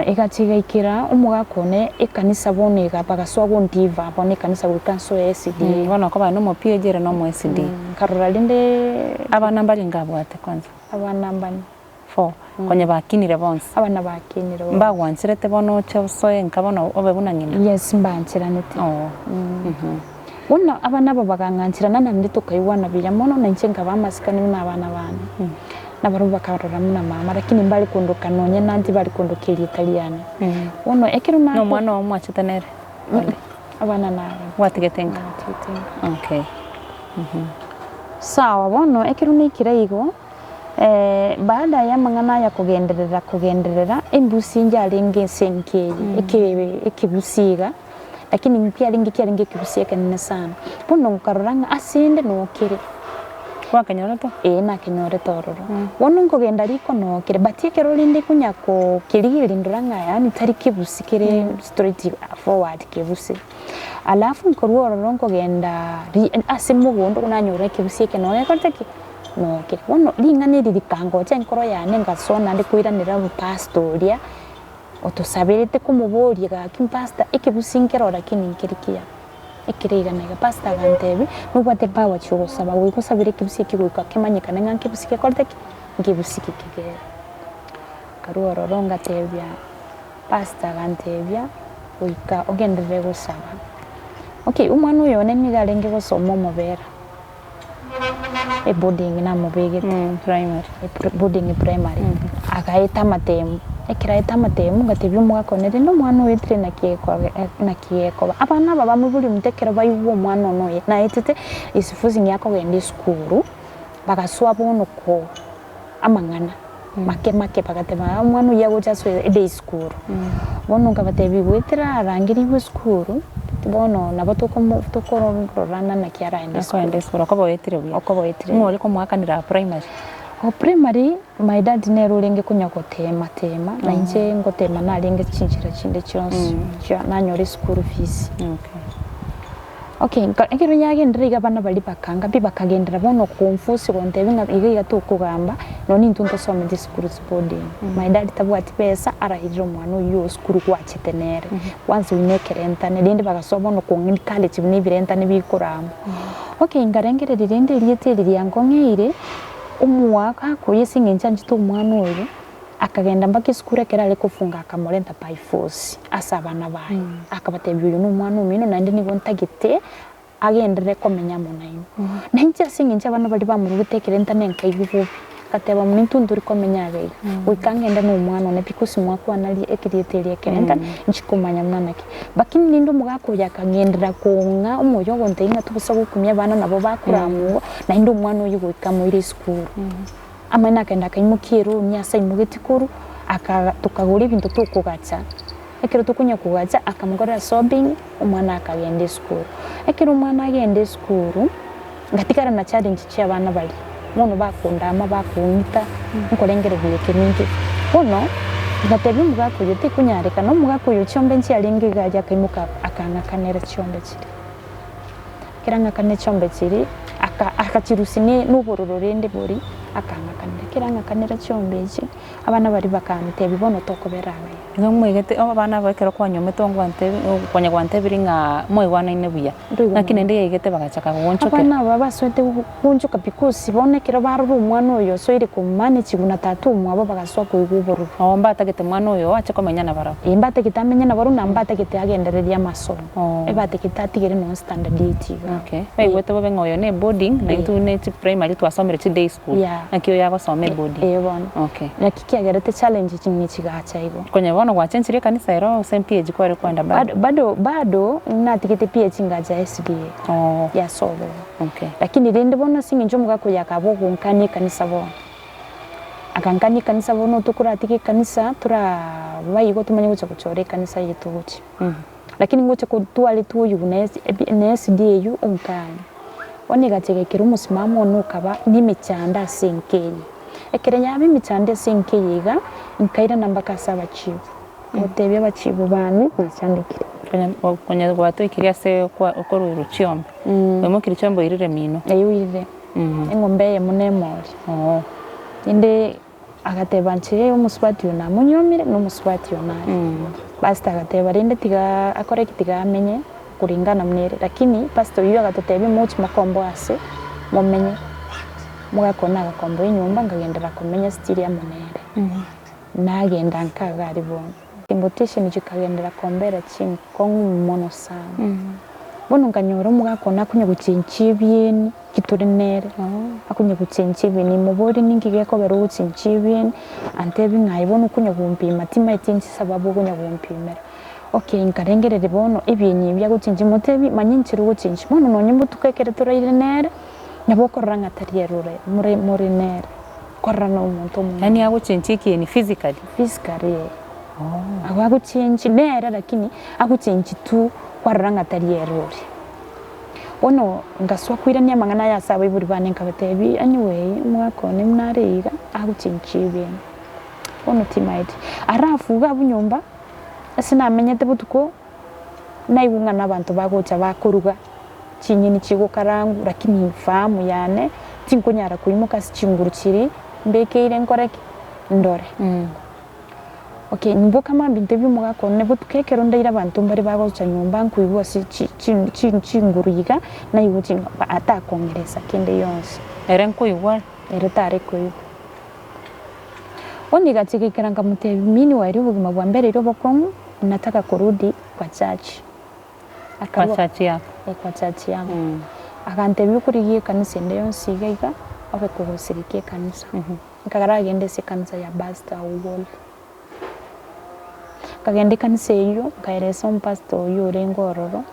ikachigikira umugakone ikanisa bone gabagaswa bondiva bone kanisa wikanso SD bana ko bana mo PJ no mo SD karora linde abana mbali ngabwate kwanza abana mbani 4 konye bakinire bonse abana bakinire mbagwanchirete bono cyosoye nkabona obe bunangina yes mbanchiranete wona abana babaganganchirana nandi tukaiwana biyamono na nchenga bamasikani n'abana bana nabaruba karora muna mama lakini mbali kondoka nonye nanti bali kondokeli Italiano wono ekero na no mwana wa mwachitanere abana na watigetenga okay sawa wono ekero nikira igo baada ya mangana ya kugenderera embusi njalenge senkeli ekibusiga lakini mpia lingi kibusiga nene sana wono karoranga asinde no kire kwa kenyoreto na kenyoreto ororo wono ngogenda riko no kire batie rolinde kunyako kirigiri nduranga yani tari kibusikire straight forward kibusi alafu nkorwo ororo ngogenda asimugondo kunanyura kibusike no yakorteki no kire wono linganiri likango chenkoro yane ngasona ndikuiranira mu pastoria otosabirete kumuboria ga kimpasta ikibusinkero lakini nkirikia ikiriga nega pasta gantebi nubate bawa chugo saba wiko sabire kibusiki wiko kemanyika nenga kibusiki korteki ngibusiki kige karuwa roronga tebya pasta gantebya wika ogendere go saba okay umwana uyo neni galenge go somo mobera boarding na mobegete primary akaita matemu ekiraita matemu ngatebyo mugakonere no mwana wetire na kieko abana baba mubuli mutekero bayuwo mwana no na etete isifuzi nyako gende skuru bagaswa bono ko amangana make bagatema mwana yago jaswe day skuru bono ngabatebi wetira arangiri we skuru bono nabatoko rana na kiara ende skuru ko boyetire mwori ko mwakanira primary primary my dad nero lenge kunyako tema na nje ngotema na lenge chinchira chinde chonse nanyore school fees okay ekero nyage ndiriga bana bali bakanga bibakagendera bono konfusi kontebinga igiga tukugamba noni ntunto some this school boarding my dad tabwati pesa arahirira umwana uyu school kwachitenere once winekerenta nelinde bagasoba no kongini college binibirenta nibikuramba okay ngarengere rirende riete lyangongeire umwaka kuyisinga injanjito umwana oyo akagenda mpaka isukuru ekera ari kufunga akamurenta by force asa abana bayo akabatebya uyu n'umwana umino nandi nibo ntagite agendere komenya munayo nanjye singa inje abana bari bamuri gutekerenta nenka ibivubi kateba mu ntundu uri komenya abega wikangenda n'umwana one because mwako anali ekirieterie kenda nchikumanya mwanake bakini nindo mugako yakagendera konga umoyo wonte inga tubusa gukumya abana nabo bakuramu na indo umwana uyu wikamu iri school amana kenda kaimukiru myasa imugetikuru tukagura ibintu tukugacha ekero tukunya kugacha akamugora sobbing umwana akagenda school ekero umwana agenda school ngatikara na challenge cy'abana bali mono bakundama bakunita nkorengere biyeke ninki bono ngatebi mugako yote kunyareka no mugako yo cyombe nci alingi gaja kaimuka akanga kanera cyombe kiri kiranga kane cyombe kiri akakirusine n'ubururu rende buri akanga kanera kiranga kanera cyombe iki abana bari bakante bibono tokoberawe no mwegete abana bakero kwa nyome tongo ante kwanya kwante biringa mwewana inebuya nakine ndi yegete bagachaka gonchoke abana baba swete gonchoka because bonekera baruru umwana oyo so iri kumane kiguna tatu mwabo bagaswa kuiguburu awamba atagete mwana oyo ache komenya na baro imbate kitamenya na baro namba atagete agendereria masomo ebate kitatigere no standard date okay wete bobe ngoyo ne boarding na itu ne primary twasomere chi day school nakyo yago some boarding okay nakikiagerete challenge kinyi kigacha ibo kwenye bono gwachenchire kanisa ero SMPH kwere kwenda bado natikete PH ngaja SDA ya sobo okay lakini rende bona singi njo mugako yakabo kunkanye kanisa bo akankanye kanisa bono tukura atike kanisa tura bayigo tumanye guca gucore kanisa yetu guci lakini ngoce ko tuali tuyu na SDA yu unkanye oni gategekera umusimamo nukaba n'imicanda senkeye ekerenya abimicanda senkeye inkaira namba kasaba chibu otebye bachibu bani kucandikira kwenye gwato ikiria se kwa okoro ruchiombe wemo kirichombo irire mino eyuire engombe ye munemori inde agateba nchire umuswati yona munyomire no muswati yona basta agateba rinde tiga akore kitiga amenye kuringana mnere lakini pastor yu agatotebe muchi makombo ase mumenye mugakona agakombo inyumba ngagendera kumenya stili ya munere nagenda nkagari bono invitation chikagendera kombera chini kongu mono sana bono nganyora mugakona kunya gucinchi byeni kiturinere akunya gucinchi byeni mubori ningigeko bero gucinchi byeni antebi ngayibona kunya gumpima tima itinchi sababu kunya gumpimera okay nkarengerere bono ibyenyi bya gucinchi mutebi manyinchiro gucinchi bono nonyimbu tukekere turayirenere nabokoranga tarierure muri nere korana umuntu mu yani agucinchi kieni physically agucinchi nere lakini agucinchi tu koranga tarierure ono ngaswa kwirania mangana ya saba iburi bane nkabatebi anyway mwakone mnariga agucinchi bien ono timaiti arafu gabunyumba asina menyete butuko naibunga nabantu bagocha bakuruga chinyini chigo karangu lakini famu yane tinkunyara kuimuka sichingurukiri mbekeire nkoreke ndore okay nimbuka mambinte byumugako ne butukekero ndaira abantu mbari bagocha nyumba nkuibwa si chinguriga na ibuti atakongereza kende yonse erenko igual eretare kuyo oni gatsikikira ngamutebi mini wari bugima bwa mbere ro bokongu nataka kurudi kwa church kwa church yako kwa church yangu akantebi kurigiye kanisa ndeyo nsigaiga abe kuhusirikie kanisa nkagara gende se kanisa ya Basta Ugol kagende kanisa iyo kairesa pastor yure ngororo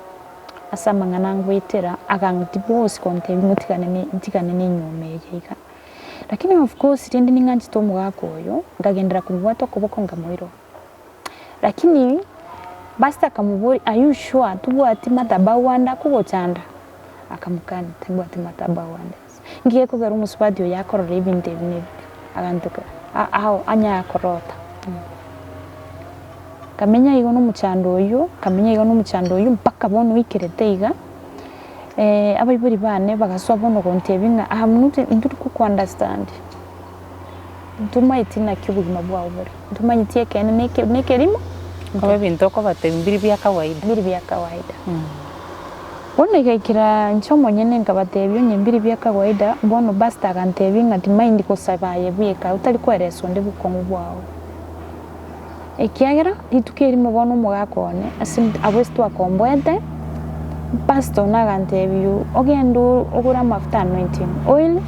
asama nganangu itera akangitibose kontebi mutikane ni nyumeyeka lakini of course tindi ninganchi tomu gako yo ngagendera kubwato kuboko ngamoiro lakini Basta kamuburi are you sure tubwati matabawanda kugochanda akamukani tubwati matabawanda ngiye kugara umuswadi yakorora ibindi bintu agantuka aho anya yakorota kamenya igo n'umucando uyu mpaka bono wikereteiga abayiburi bane bagaswa bono gontebinga ahamunuti nduri ku understand ntuma itina cyubugima bwawe buri ntuma yitie kene nekerimo kwa bintu ko batebimbiri bya kawaida biri bya kawaida Bono igaikira nchomo nyene nkabatebyo nyembiri bya kawaida bono basta kantebi ngati mind ko sabaye bweka utali kwereso ndi bukongo bwawo ekiagera itukiri mu bono mugakone asim abwestu akombwete pastor na kantebyo ogendo ogura mafuta anointing oil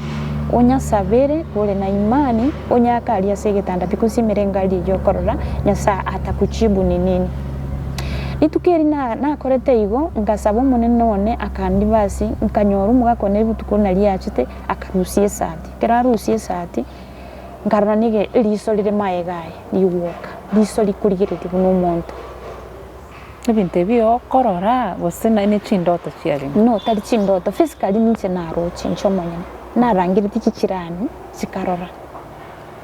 onya sabere ule na imani onya kali asegetanda bikusi merengali yokorora nyasa atakuchibu ni nini itukeri na korete igo ngasaba munene none akandi basi nkanyora umugakone butukuna lyachite akarusie sati kerarusie sati ngarana nige liso lire maegaye liwoka liso likurigiriti buno muntu ebintu ebyo korora gusena ine chindoto chiari no tali chindoto physically niche naro chinchomo nyene narangire tichirani sikarora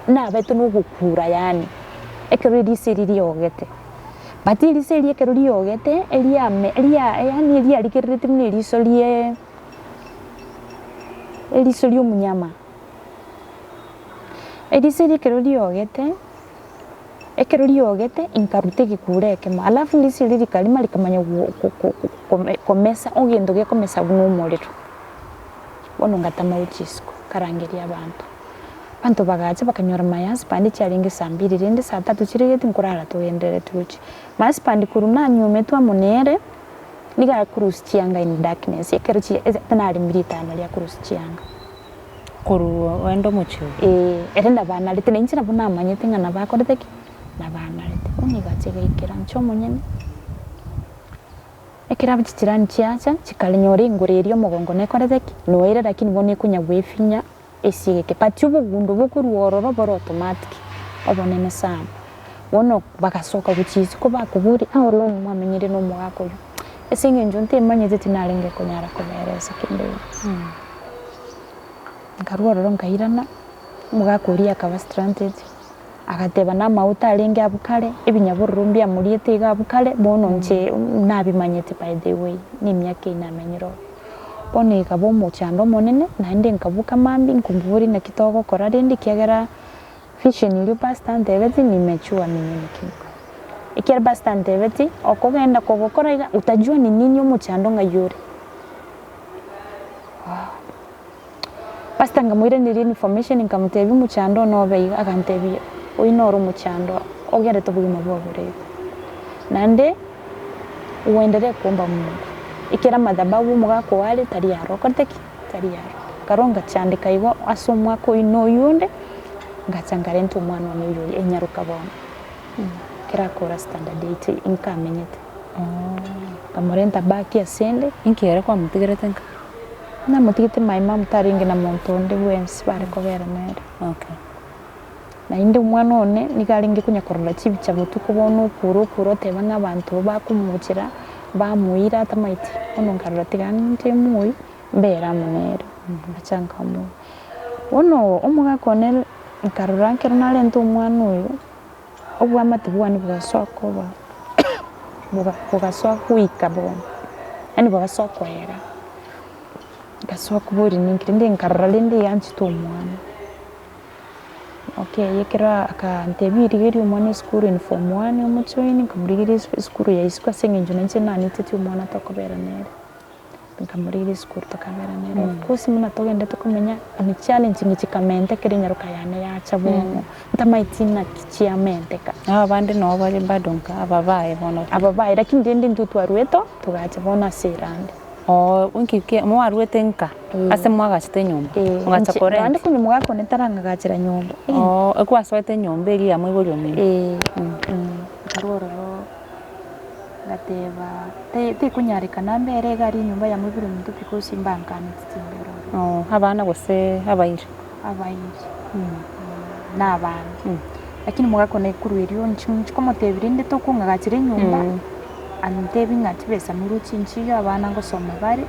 na betu no gukura yani ekero lisiriri ogete batili seli ekero liogete eliame yani elia likiriti mne lisolie elisolio munyama eliseli ekero liogete inkarute gikureke ma alafu liseli likalima likamanya komesa ogendo ge komesa buno umuriro bono ngatama uchisko karangiria abantu bagaje bakanyora mayasi pandi charinge sambiri rende saa 3 chirigeti nkurara tuendere tuchi masi pandi kuruna nyume twa munere niga cruise chianga in darkness ekerechi tanali militana lya cruise chianga kuru wendo muchiu erenda bana litene inchira buna manyete ngana bakorete na bana lite uniga chegekira nchomo nyene ekira bichirani chiacha chikalenyore ngurerio mugongo nekorete noire lakini bone kunya bwefinya esigeke patyubu gundo bukuruororo boro automatic obonene sana wono bakasoka buchizi ko bakuburi ahoro mwamenyire no mwako esinge njonte manyeze tinalenge konyara komereza kinde ngaruororo ngahirana mugakuri akaba stranded agateba na mauta alenge abukale ebinyaburumbi amuriete gabukale bono nche nabimanyete by the way ni myake inamenyiro bone kabo mu cyando monene nande nkabuka mambi nkumburi na kitogo kora rindi kiagera vision iri bastante beti ni mechua minene kinko ikiera bastante beti okogenda kogokora utajua ni nini mu cyando ngayure bastanga muire ni information nkamutebi mu cyando no be akantebi oinoro mu cyando ogere tobugima bwobure nande uendere kumba Mungu ikera madhabahu mugako wale tariyaro korteki tariyaro karonga cyandika igo asomwa ko ino yunde ngacangare ntu mwana wa muyo enyaruka bona kera kora standard 8 inkamenyete kamorenta baki asende inkere kwa mutigerete nka na mutigite maima mutaringe na montonde wensi bare ko vera mere okay na inde umwana one nigaringe kunyakorora kibica butuko bono kuro teba n'abantu bakumukira bamuira tamaiti ono ngarura tigante muyi mbera munere acanga mu ono omugakone nkarura nkero nalento umwana uyu obwa matibwani bwasoko bugaswa kuika bona ani bwasoko era gaswa kuburi ninkinde nkarura lende yanchito umwana okay yekera akantebiri geri umwana school in form 1 umuchoini nkamurigiri school ya iswa sengenjo nanje nani tete umwana tokobera nere nkamurigiri school tokabera nere kosi muna togende tokomenya ni challenge ngikikamente keri nyaruka yane yacha bono ntamaitina kichiamente ka abandi no bari badonka ababaye bono ababaye lakini ndende ntutwarweto tugacha bona serande unkike mwaruete nka ase mwagachite nyumba ngacha korente andi kunyu mugako netaranga gachira nyumba ekwasoete nyumba eri amwe bolyo mimi karororo gateba te kunyarika nambere gari nyumba ya mubiri muntu pikosi mbankana titimbero abana gose abayire n'abana lakini mugako nekuruerio nchikomote nde tokunga gachire nyumba antebi ngati besa nuruchinchiyo abana ngosoma bari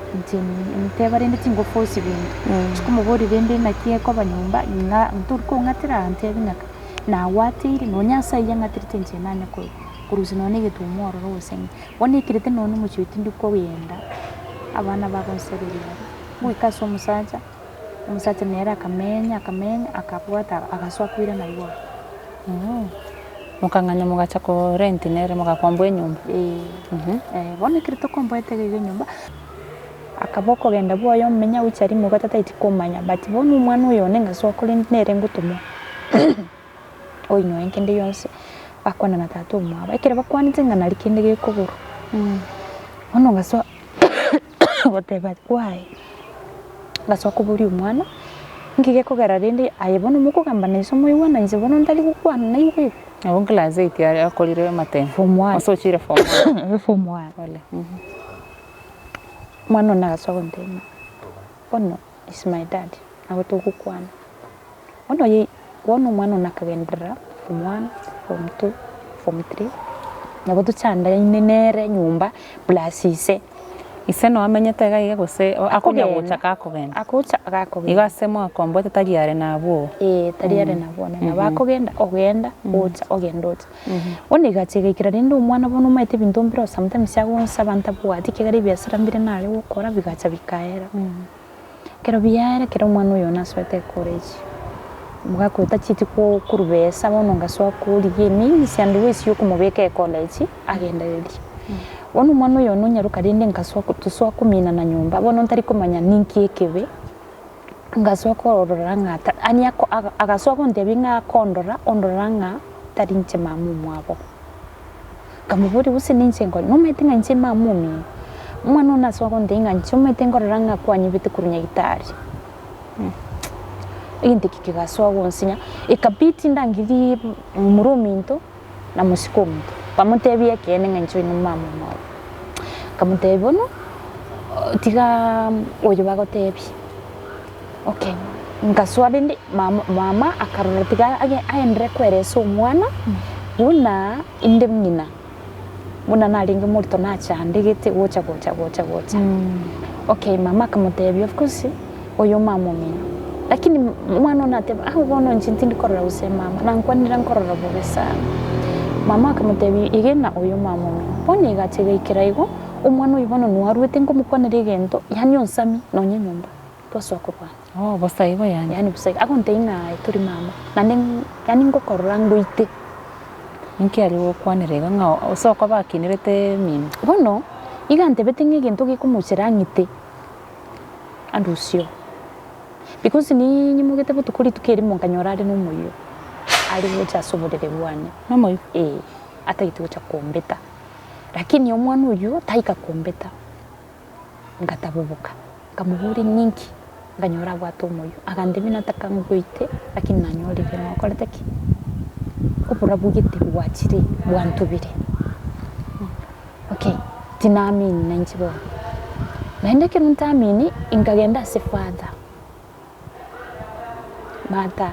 nteba rende tingofosi bintu chikumubori rende nakiye ko banyumba nga nturko ngatira antebi ngaka na watiri nonyasa yangatiri tenje nane ko kuruzi none getumoro rose woni kirete none mu cyuti ndiko wenda abana bagonserera mwikaso musacha nera akamenya akabwata agaswa kwira na iwo mukanganya mugacha ko rent nere mugakwambwe nyumba bone kirito kombo etege nyumba akaboko genda bwoyo mmenya uchari mu gatata itikomanya but bono umwana uyo nenga so kole nere ngutumo oinyo enkende yonse bakwana na tatu mwa bakira bakwanite ngana likende gekoburu ono ngaso whatever why ngaso kuburi umwana ngige kogera rindi ayebono muko kamba nesomo iwana nze bono ndali gukwana na iwe abo class 8 yari akolire matembo form 1 osochire form 1 form 1 wale mwana nagaswa kontema ono is my dad agoto gukwana ono ye wono mwana nakagendera form 1 form 2 form 3 nagoto chanda inenere nyumba plus ise no amenyete gaiga gose akonya gucha kakogenda akucha akakogenda igasemo akombote tariare nabo tariare nabo na bakogenda ogenda ucha ogenda ucha oni gachega ikira rindo umwana bono maite bintu mbiro sometimes yagonsa banta bwati kigari biasira mbire nare gukora bigacha bikaera kero biara kero mwana uyo naswete college mugakwita chiti ko kurubesa bono ngaswa kuri geni siandi wese yo kumubeka college agenda riri wono mwana uyo no nyaruka rinde ngaswa tuswa kumina na nyumba bono ntari kumanya ninki ekebe ngaswa ko ororanga ani ako agaswa ko ndebi nga kondora ondoranga tari nche mamu mwabo kamuburi buse ninche ngo no metinga nche mamu mi mwana unaswa ko ndenga nche metenga ororanga kwa nyibite kurunya gitari indi kikigaswa wonsinya ikabiti ndangiri muruminto na musikominto pamutebia kene ngancho ino mamu mwabo kamutebia no tiga oyo bagotebi okay ngaswari ndi mama akarora tiga aendre kwereso umwana una inde mnyina muna nalinga murito nachande gite gocha okay mama kamutebia of course oyo mamu mina lakini mwana unateba bono ncintindi korora use mama nankwanira nkorora bobesa mama akamutebi igena uyo mama poni gachega ikiraigo umwana uyibono nuwarwete ngo mukwanire gento yani onsami nonye nyumba twaswa kurwana bosaibo yani bosaibo akonte ina turi mama nande yani ngo korora nguite inki ari wokwanire nga osoko bakinirete mimi bono igante betenge gento gikumuchira ngite andusio because ni nyimugete butukuri tukeri munkanyorare n'umuyo ari wocha soborere bwane nomoyo ataito cha kombeta lakini omwana uyu taika kombeta ngatabubuka kamuburi nyingi nganyora bwato moyo agandemi nataka ngwite lakini nanyorire nokorete ki kubura bugite bwachire bwantubire okay tinamini nanjibo naende kiruntamini ingagenda se father mata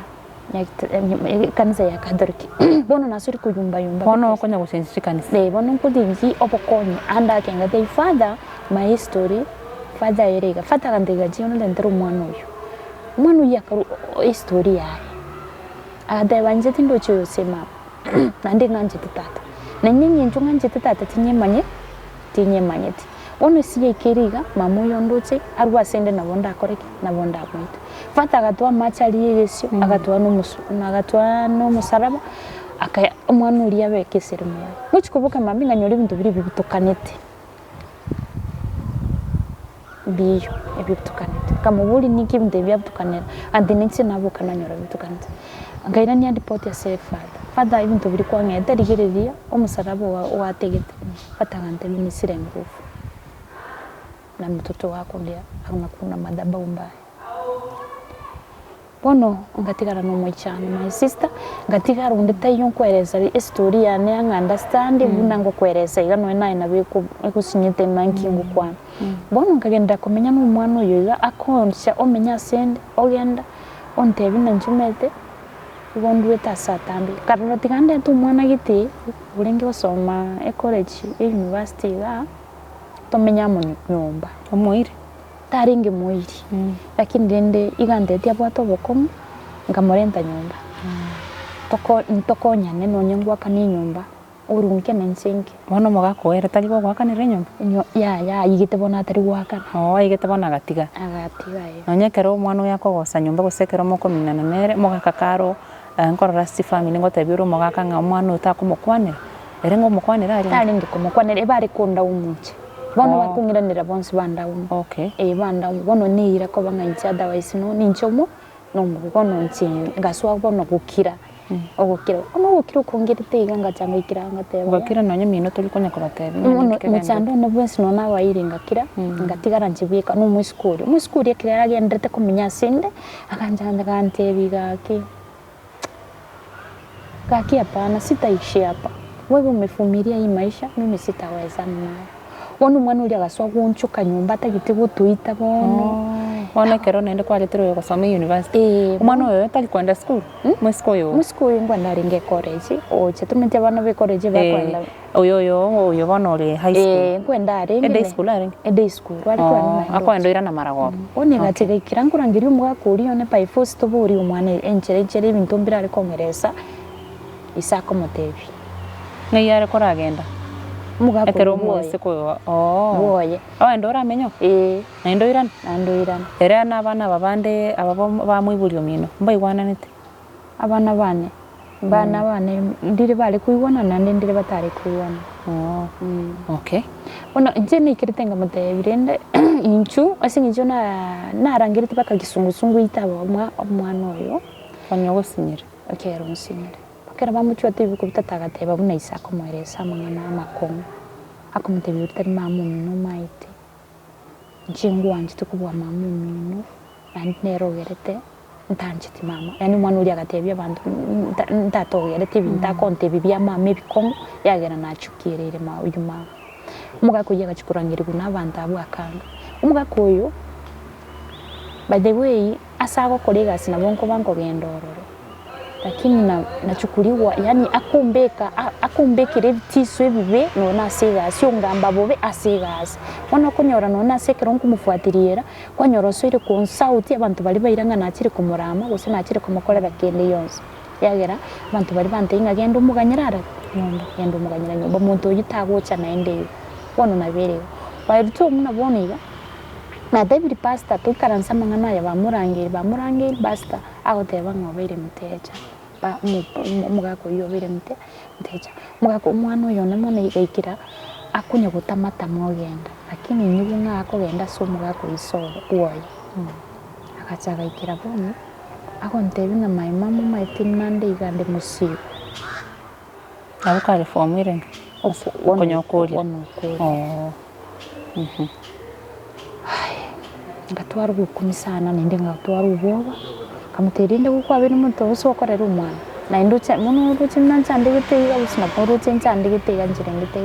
kanisa ya Katoliki bono nasuri kuyumba bono konya gusensi kanisa bono kudingi obokonyi anda kenga dei father my history father erega father kandega jino lentero mwana uyu yakaru history yae ada banje tindo cyo sema nande nganje tata nanyenye njunganje tata tinyemanye ono siye keriga mamu yondoche arwa sende na bonda akoreki na bonda amwita fata agatwa machali yegesyo agatwa no musaraba akaya umwana uri yabekesere mu yawe muchikubuka mami nganyore ibintu biri bitukanete biyo ebitukanete kamubuli niki ibintu byabitukanera andi nitse nabuka nanyora bitukanete ngaira ni report ya father ibintu biri kwa ngeda rigereria umusaraba wategete fata ngante binisire ngufu na mtoto wako ndia kuna madhabahu mbaya bono ngatigara no moichana my sister ngatigara undeta yonkwereza story yane anga understand bunango kwereza igano na beko ekusinyete mankingu kwana bono ngagenda kumenya no mwana uyo akonsha omenya sende ogenda ontebi na njumete ubonduwe tasatambi karora tigande tu mwana giti urenge osoma college university ga tomenya mu nyumba omuire taringe muiri lakini dende igande tia bwato bokomu ngamorenta nyumba ntoko nyane no nyangwa kani nyumba urunke nensinke bono mugakoera tari gwakanire nyumba ya igite bona tari gwakana igite bona agatiga nonyekero mwana yakogosa nyumba gusekero moko minana mere mugakakaro nkorora si family ngotebiro mugakanga mwana utakumukwanira erengo mukwanira ari taringe kumukwanira ebari kunda umuche bono bakungiranira bonse bandaumu Okay. bandaumu bono niira ko bangaincha otherwise no ninchomo no bono nchi ngaswa bono gukira ogukira ono gukira ukongerete iga ngachanga ikira ngateba Gwakira nonye mino tuli konya kubatera. muchando no bwensi nona wairi ngakira ngatigara njibika no muskuri ekira agendete kumenya sinde akanjanja kantebi gaki hapana sitaishi hapa wewe umefumilia hii maisha mimi sitaweza nayo wonu mwana uri agaswa gunchuka nyumba atagite gutuita bono Wana kero nende kwa letero gusoma university. Umwana oyo tali kwenda school. Muskoyo ngwenda ringe college oche tumente bana be college bakwenda oyo bana ori high school. Ngwenda ringe Day school ari. Day school wali kwenda akwenda ira na marago. Oni gatiga ikirangurangiri umwa kuri one by force to buri umwana enchere ibintu mbira ari kongereza isako motevi. Ngiyare koragenda. Ekero mwese ko boye ndora menyo na ndoirana era n'abana babande ababo bamwiburio mino mbaigwananite abana bane ndire bale kuibona nande ndire batari kuibona okay ono nje nikiritenga mutebirende inchu asingijo narangirite bakagisungusungu itabo omwana oyo banyogosimire akero nsimire bakera bamuchwa tibi kubitagateba buna isako mweresa mwana amakomo akomutebira utari mamu no maite njingu wanje tukubwa mamu mino and nerogerete ntanchiti mama yani mwana uri agatebya abantu ntatogerete binta konte bibya mama ebikomo yagera nachukirere ma uyu mama umugako yagachikurangira n'abantu abwakanga umugako uyu by the way asago kolega sinabonko banko gendororo lakini nachukuliwa yani akumbekere bitiswe bibe nona sega sio ngamba bobe asegas wana konyora nona sekero nkumufuatiriera konyora soire consult abantu bali bayiranga nakiri kumurama gose nakiri kumukorera kende yonse yagera abantu bali bantenga gendo muganyirara gendo muganyira nyumba muntu yitagocha naende wono naberewe bayirito muna boniga na David Pastor tukaransa mangana ya bamurangiri basta agoteba ngobere muteja umugako yobere muteja umugako umwana oyo namone igikira akunya gutamata mogenda lakini nyubu ngako genda so umugako isoro uoye akachaga ikira bono agontebi na my mama my tinande igande musibo abukare formire okonyokuri ngatwara gukumisana ninde ngatwara uboba kamuterinde gukwa bene muntu wose wakorera umwana na induce muno ruce nancandegete iga busina poruce ncandegete iga njirengete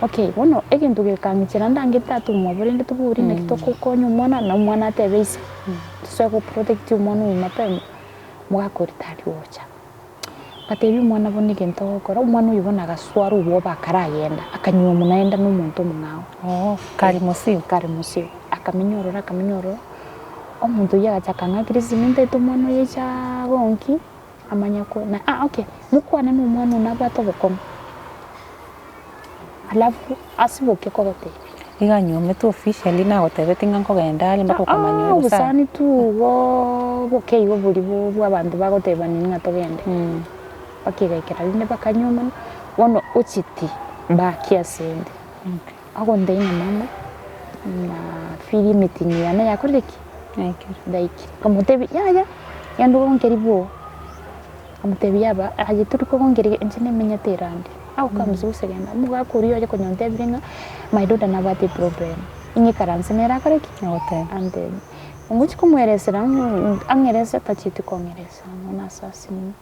okay wono ekintu gekangikira ndangitatu umubure ndituburi nekitoko konyo umwana na umwana atebese tusoko protect umwana umapema mugakora tari wocha batebi umwana bonike ntokora umwana uyibona gaswara uboba karagenda akanywa munaenda n'umuntu mungaho kari musibo akamenyorora omuntu yagachakanga krisiminte tumwana yecha gonki amanya ko na okay mukwana n'umwana nabwato bukoma alafu asiboke ko gote iganyume tu officially na gotebe tinga kogenda ali mbako kamanyoro usani tu bokei buri bo abantu bagoteba ninga togende bakigaikira linde bakanyuma wono uchiti bakiasende agonde ina mama na fili mitinyana yakoreki daiki kamutebi yandu ngonkeribo kamutebi yaba ajituriko ngonkeri enjene menyaterande au kamuzu segenda mugakuriyo aje konyontebiringa maidoda nabati problem ingi karanse nera koreki ote ande unguchi kumweresera angeresa tachiti kongeresa nona sasini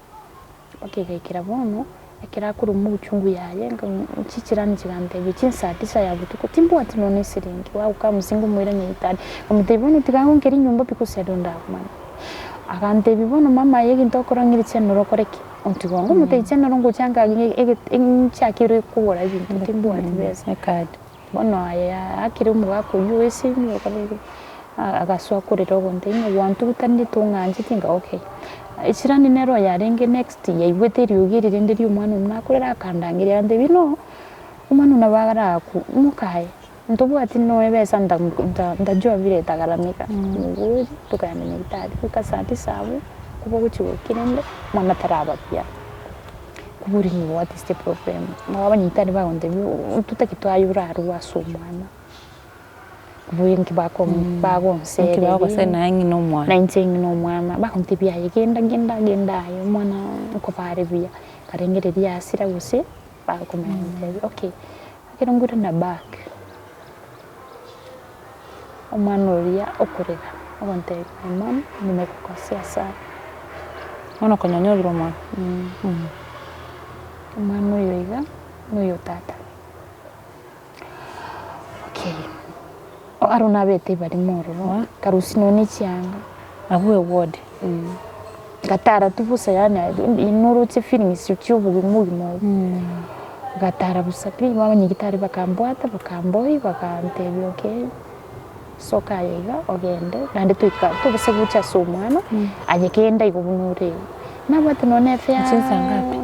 bakigaikira bono ekira kuru muchungu yaye nchikirani kigante bikinsatisa ya butuko timbo ati none siringi wa ukamusingu mwira nyitani amutebona tigango nkeri nyumba pikusedonda kumana akante bibono mama yegi ntokorangiri chenoro koreki ontigongo mutechenoro nguchanga nchakire kubora ibintu timbo ati bese ekad bono aya akiri umugako US ni kabiri agaswa kurero gonde ni wantu butandi tunganje tinga okay ikirani nero yarenge next yaibweteri ugirire ndiri umwana umnakurera akandangirira nde bino umwana nabagara ku mukaye ntobu ati no besa ndajwa bire tagaramika nguri tukayane negitari kukasati sabu kubo guchiwo kirende mwana taraba pia kuburi ni what is the problem abanyitani baonde tutakitwayura ruwa somwana kubuyengi bagonse kibago se nangi no mwana 19 no mwana bakonte bya genda yo mwana uko pare bya karengere bya sira guse bakomende okay akero ngura na back omwana oria okorera ogonte mama nimekukosea sana ono konyonyogiro mwana omwana oyo iga noyo tata okay aruna bete bari moro karusi none cyanga abuwe ward gatara tubusa yani inurutse feelings cyubugu mugimo gatara busapi babanyigitari bakambwata bakamboyi bakantebe okay soka yiga ogende kandi tubuse guca somwana agekenda igubunure nabate none fya Chinsa ngapi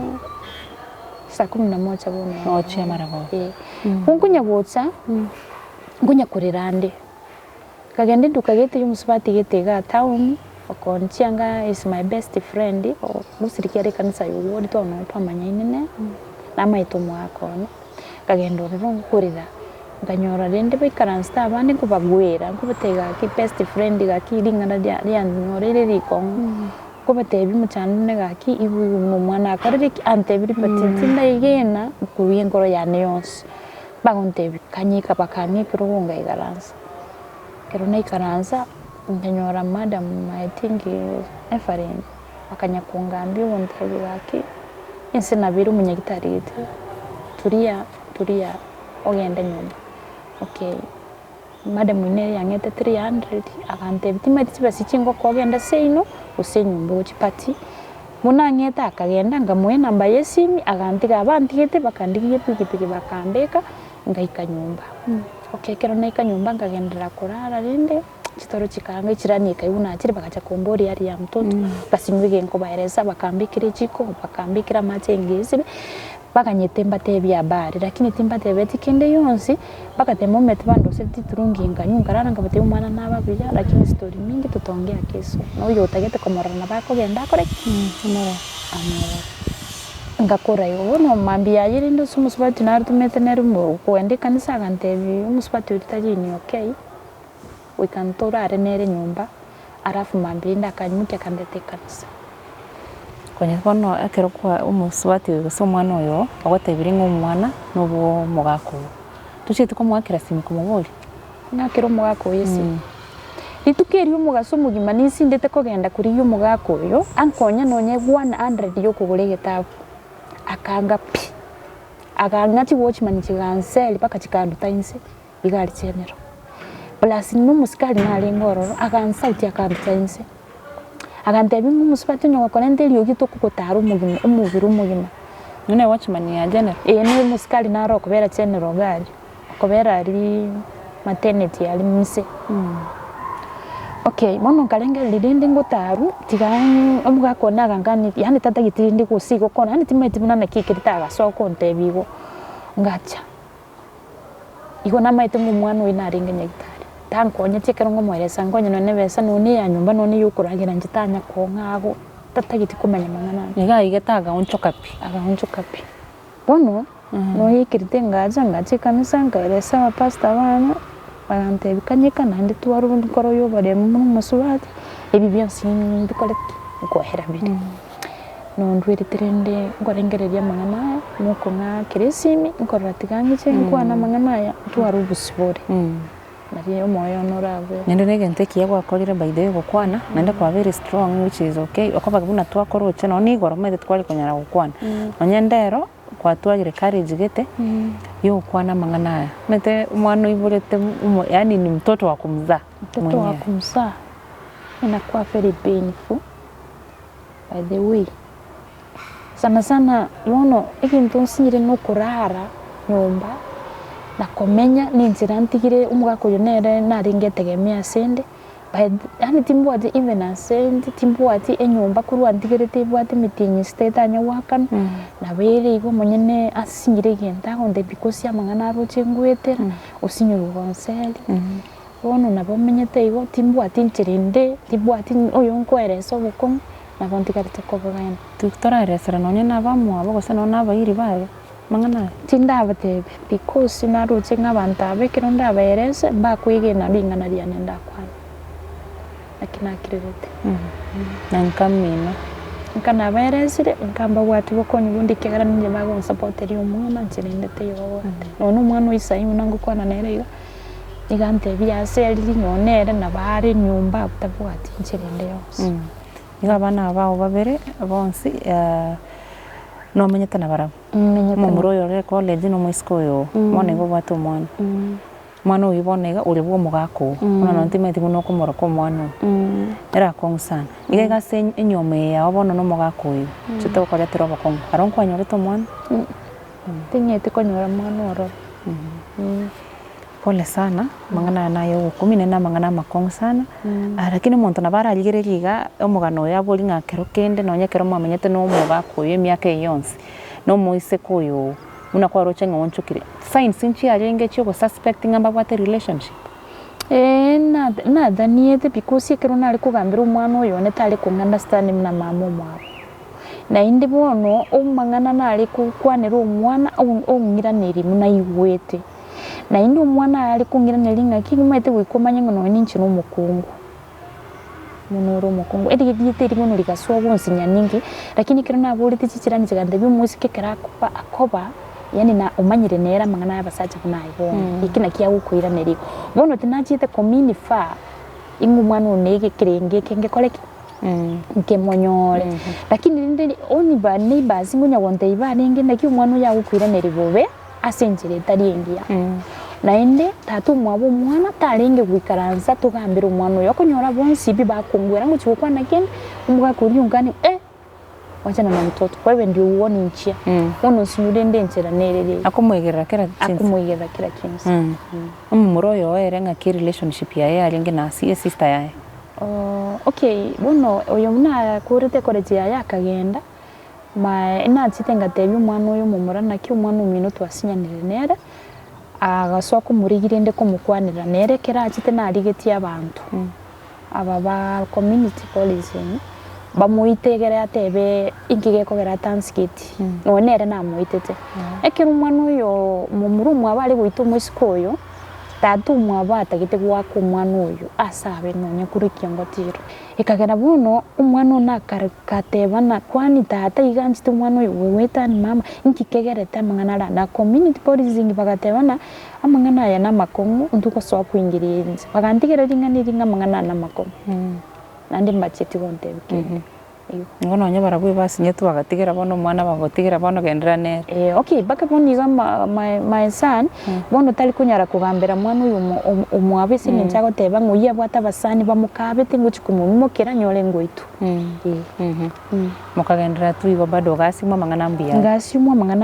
saa 11 bono oche marago ungunya gutsa ngunya kurerande kagende ndukagete yumusubati getega town okonchianga is my best friend musirikiare kanisa yuwodi to no pamanya inene namaito mwakone kagendo rero kurira nganyora rende bikaransta abandi kubagwera kubatega ki best friend gakiringana rya nyorere rikong kubatebi muchanne gaki ibu no mwana akarire antebiri patintinda igena kubiyengoro yane yonse bagontebi kanyika bakanye kirunga igaransa kero na ikaransa nganyora madam I think efaren akanya kungambi wontebi gaki inse nabiru munyagitari gite turia ogenda nyumba okay madam ine yangete 300 akantebi timati basikingo kogenda seino usenyumba uchipati munangeta akagenda ngamuye namba yesimi agantiga abantigete bakandigiye pikipiki bakambeka ngaika nyumba okay kero naika nyumba ngagendera kurara rinde kitoro kikanga kiranika ibuna akiri bakacha kombori yari ya mtoto basinyuge ngo bahereza bakambikira chiko bakambikira matengezi bakanyetemba tebi abari lakini temba tebeti kende yonsi bakatemo mete bando seti turunginga nyungarana ngabate umwana nababija lakini story mingi tutongea keso no yo tagete komorana bako genda kore amara ngakora yo no mambia yiri ndo sumusubati naru tumete nerumo kuende kanisa gantebi umusubati utajini okay we can tora nere nyumba arafu mambia ndakanyuke kandete kanisa kwenye bono akero kwa umusubati guso mwana oyo agotebiri ng'umwana nobo mugako tuchite ko mwakira simi kumubuli nakero mugako yesi litukeri umugaso mugima nisindete kogenda kuri yo mugako yo ankonya nonye 100 yo kugurege tabu akanga pi akangati watchman chiganseli paka chikandu tainse igari chenero plus numusikali nalengororo akansauti akandu tainse agantebi umusubati nyo konendeli ogito kukotaro mugima umubiri umugima none watchman ya general ni musikali naro kubera general gari kubera ari maternity ali mise okay mono kalenge lidende ngotaru tigani omugako nagangani yani tata gitindi kusigo kona yani timeti munana kikiritaga so kontebigo ngacha igo namaite mumwana winaringa nyagitari tankonye tekero ngomweresa ngonye none besa none ya nyumba none yukuragira njitanya ko ngago tata giti kumenya mangana niga igetaga onchokapi agaonchokapi bono no yikirite ngaja ngache kanisa ngaresa pastor bana bagante bikanyeka nande tuwarundi koro yo bare musubati ebi byonsi ndikole ngohera bide no ndwiri trende ngorengereria mangana nuko nga kiresimi ngoratigangiche nkwana mangana ya tuwarubusibore nari omoyo norave nende negente kiya gwakorire by the way gukwana nende kwa very strong which is okay okobaga buna twakoroche no ni goromete twali kunyara gukwana onyendero kwa twagire courage gete yo kwana mangana mete umwana iburete yani ni mtoto wa kumzaa mtoto wa kumzaa inakuwa very painful by the way sana yono ikintu nsire no kurara nyumba na komenya ni nzira ntigire umugako yonere naringetegemea sende yani timbwati even asende timbwati enyumba kuru antigire tibwati mitinyi state anya wakana na bere igo monyene asingire genda onde because ya mangana roche ngwetera usinyuru konseli wono nabo menyete igo timbwati nchirinde timbwati oyo nkwereso buko na bontigarite kobogenda tutoraresera nonye nabamwabo gose no nabairi bae mang'ana tindabatebe because naruche ng'abantu abe kero ndabaerese mbakwigina ring'ana riane ndakwana lakini akirete na nkamina nkanabaeresire nkamba bwati bokonyi bundi kegara ninje bagonsupporteri omwana nchirendete yobote none omwana oisai munango kwana nerega igante byase linyonere na bari nyumba butabwati nchirende yose niga abana bao babere bonsi no menyete na barabo mu muroyo re college no mwisiko yo mone go bwatu mwana mwana uyu bonega uri bwo mugako ona no ntimeti buno kumora ko mwana era konsana niga gase enyome ya bono no mugako uyu chito ko letero bakon aron kwa nyore to mwana tinyete ko nyora mwana oro pole sana mangana nayo kumine na mangana makong sana lakini muntu nabara aligeriga omugano ya boli ngakero kende nonye kero mwamenyete no mugako ye myaka yonse no moise koyo una kwa rocha ngonchukire signs inchi arenge chyo suspecting amba bwate relationship na daniete because kero nari kugambira umwana oyo netari ku understand na mama mwabo na indi bono omangana nari kukwanira umwana ongiraniri muna igwete na indi umwana ari kungiranira ngaki ngumete wikomanya ngono ninchi no mukungu munoro mukungu edi gitiri ngono ligaswa bonsi nyaningi lakini kero naburi tichirani chigande byumusike kerakupa akoba yani na umanyire nera mangana yabasacha kunayibona ikina kiyagukwira neriko bono tinachite komini fa ingu mwana unege kirenge kenge koleki nke monyore lakini ndende oni ba neighbors ngunya wonte ibanenge ndaki umwana yagukwira neribobe asenjire tariengia na inde tatu mwabo mwana tarenge gwikaranza tugambira umwana yo konyora bonsi bibakungwera ngo chukwa nakende umbuga kuri ungani wachana na mtoto kwa hivyo ndio uone nchia wono sinyude ndenchera nerere akumwegerera kera kinsi muroyo erenga ki relationship yae alinge na sister yae okay bono oyo muna kurete college yae akagenda ma ina chitenga tebi umwana oyo mumurana ki umwana umino twasinyanire nere agaswa kumurigire nde kumukwanira nere kera achite na rigeti abantu aba ba community policing bamuitegere atebe ingigeko gera tanskiti nonere namuitete ekero umwana oyo mumurumwa abari gwita musikoyo tatu mwabata gite gwako umwana oyo asabe nonye kuri kyongotiro ikagera buno umwana nakatebana kwani tata iganjite umwana oyo weta ni mama inkikegerete amangana na community policing bagatebana amangana ya namakongo nduko so kwingirinze bagantigera ringa amangana namakongo nandi mbacheti wontebike ngono nya barabwe basinye tu bagatigera bono mwana bagotigera bono gendera nere okay baka boniga my son bono tali kunyara kugambira mwana uyu umwabese ninjago teba nguye bwata basani bamukabete nguchikumumokera nyole ngoitu mukagendera tu ibo bado gasimwa mangana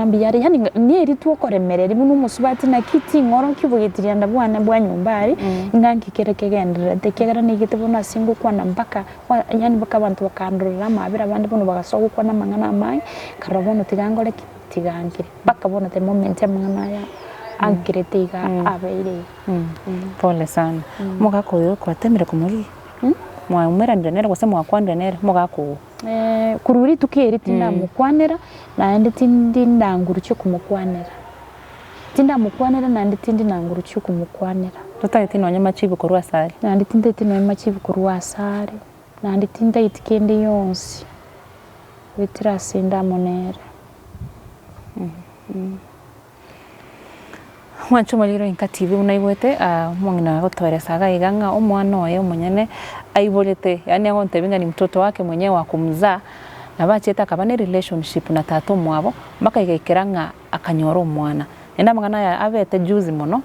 mbiyari yani nieri tu okoremerera muno musubati na kiti ngoro kibugitiria ndabwana bwa nyumbari nganki kerekegendera tekegera nigite bono asingu kwana mpaka yani baka bantu bakandurira mabira abandi bono bagasoga kwana mangana mai karabono tigangore tigangire baka bono te moment mangana ya ankiretiga abeire pole sana mugakoyo kwatemire kumuri mwa umera ndenera gose mwa kwandenera mugako kururi tukeri tinda mukwanera na ndi tindi ndangurucyo kumukwanera tinda mukwanera na ndi tindi nangurucyo kumukwanera tutaiti nonye machibu korwa sari na ndi tindi tino machibu korwa sari na ndi tinda itikende yonsi witira sinda monera mwancho maliro inka TV unaigwete mwangina gotweresaga iganga omwana oyo munyene aibolete yani agontebinga ni mtoto wake mwenyewe wa kumzaa na bacheta kabane relationship na tato mwabo mpaka igaikiranga akanyora omwana enda mangana ya abete juzi mono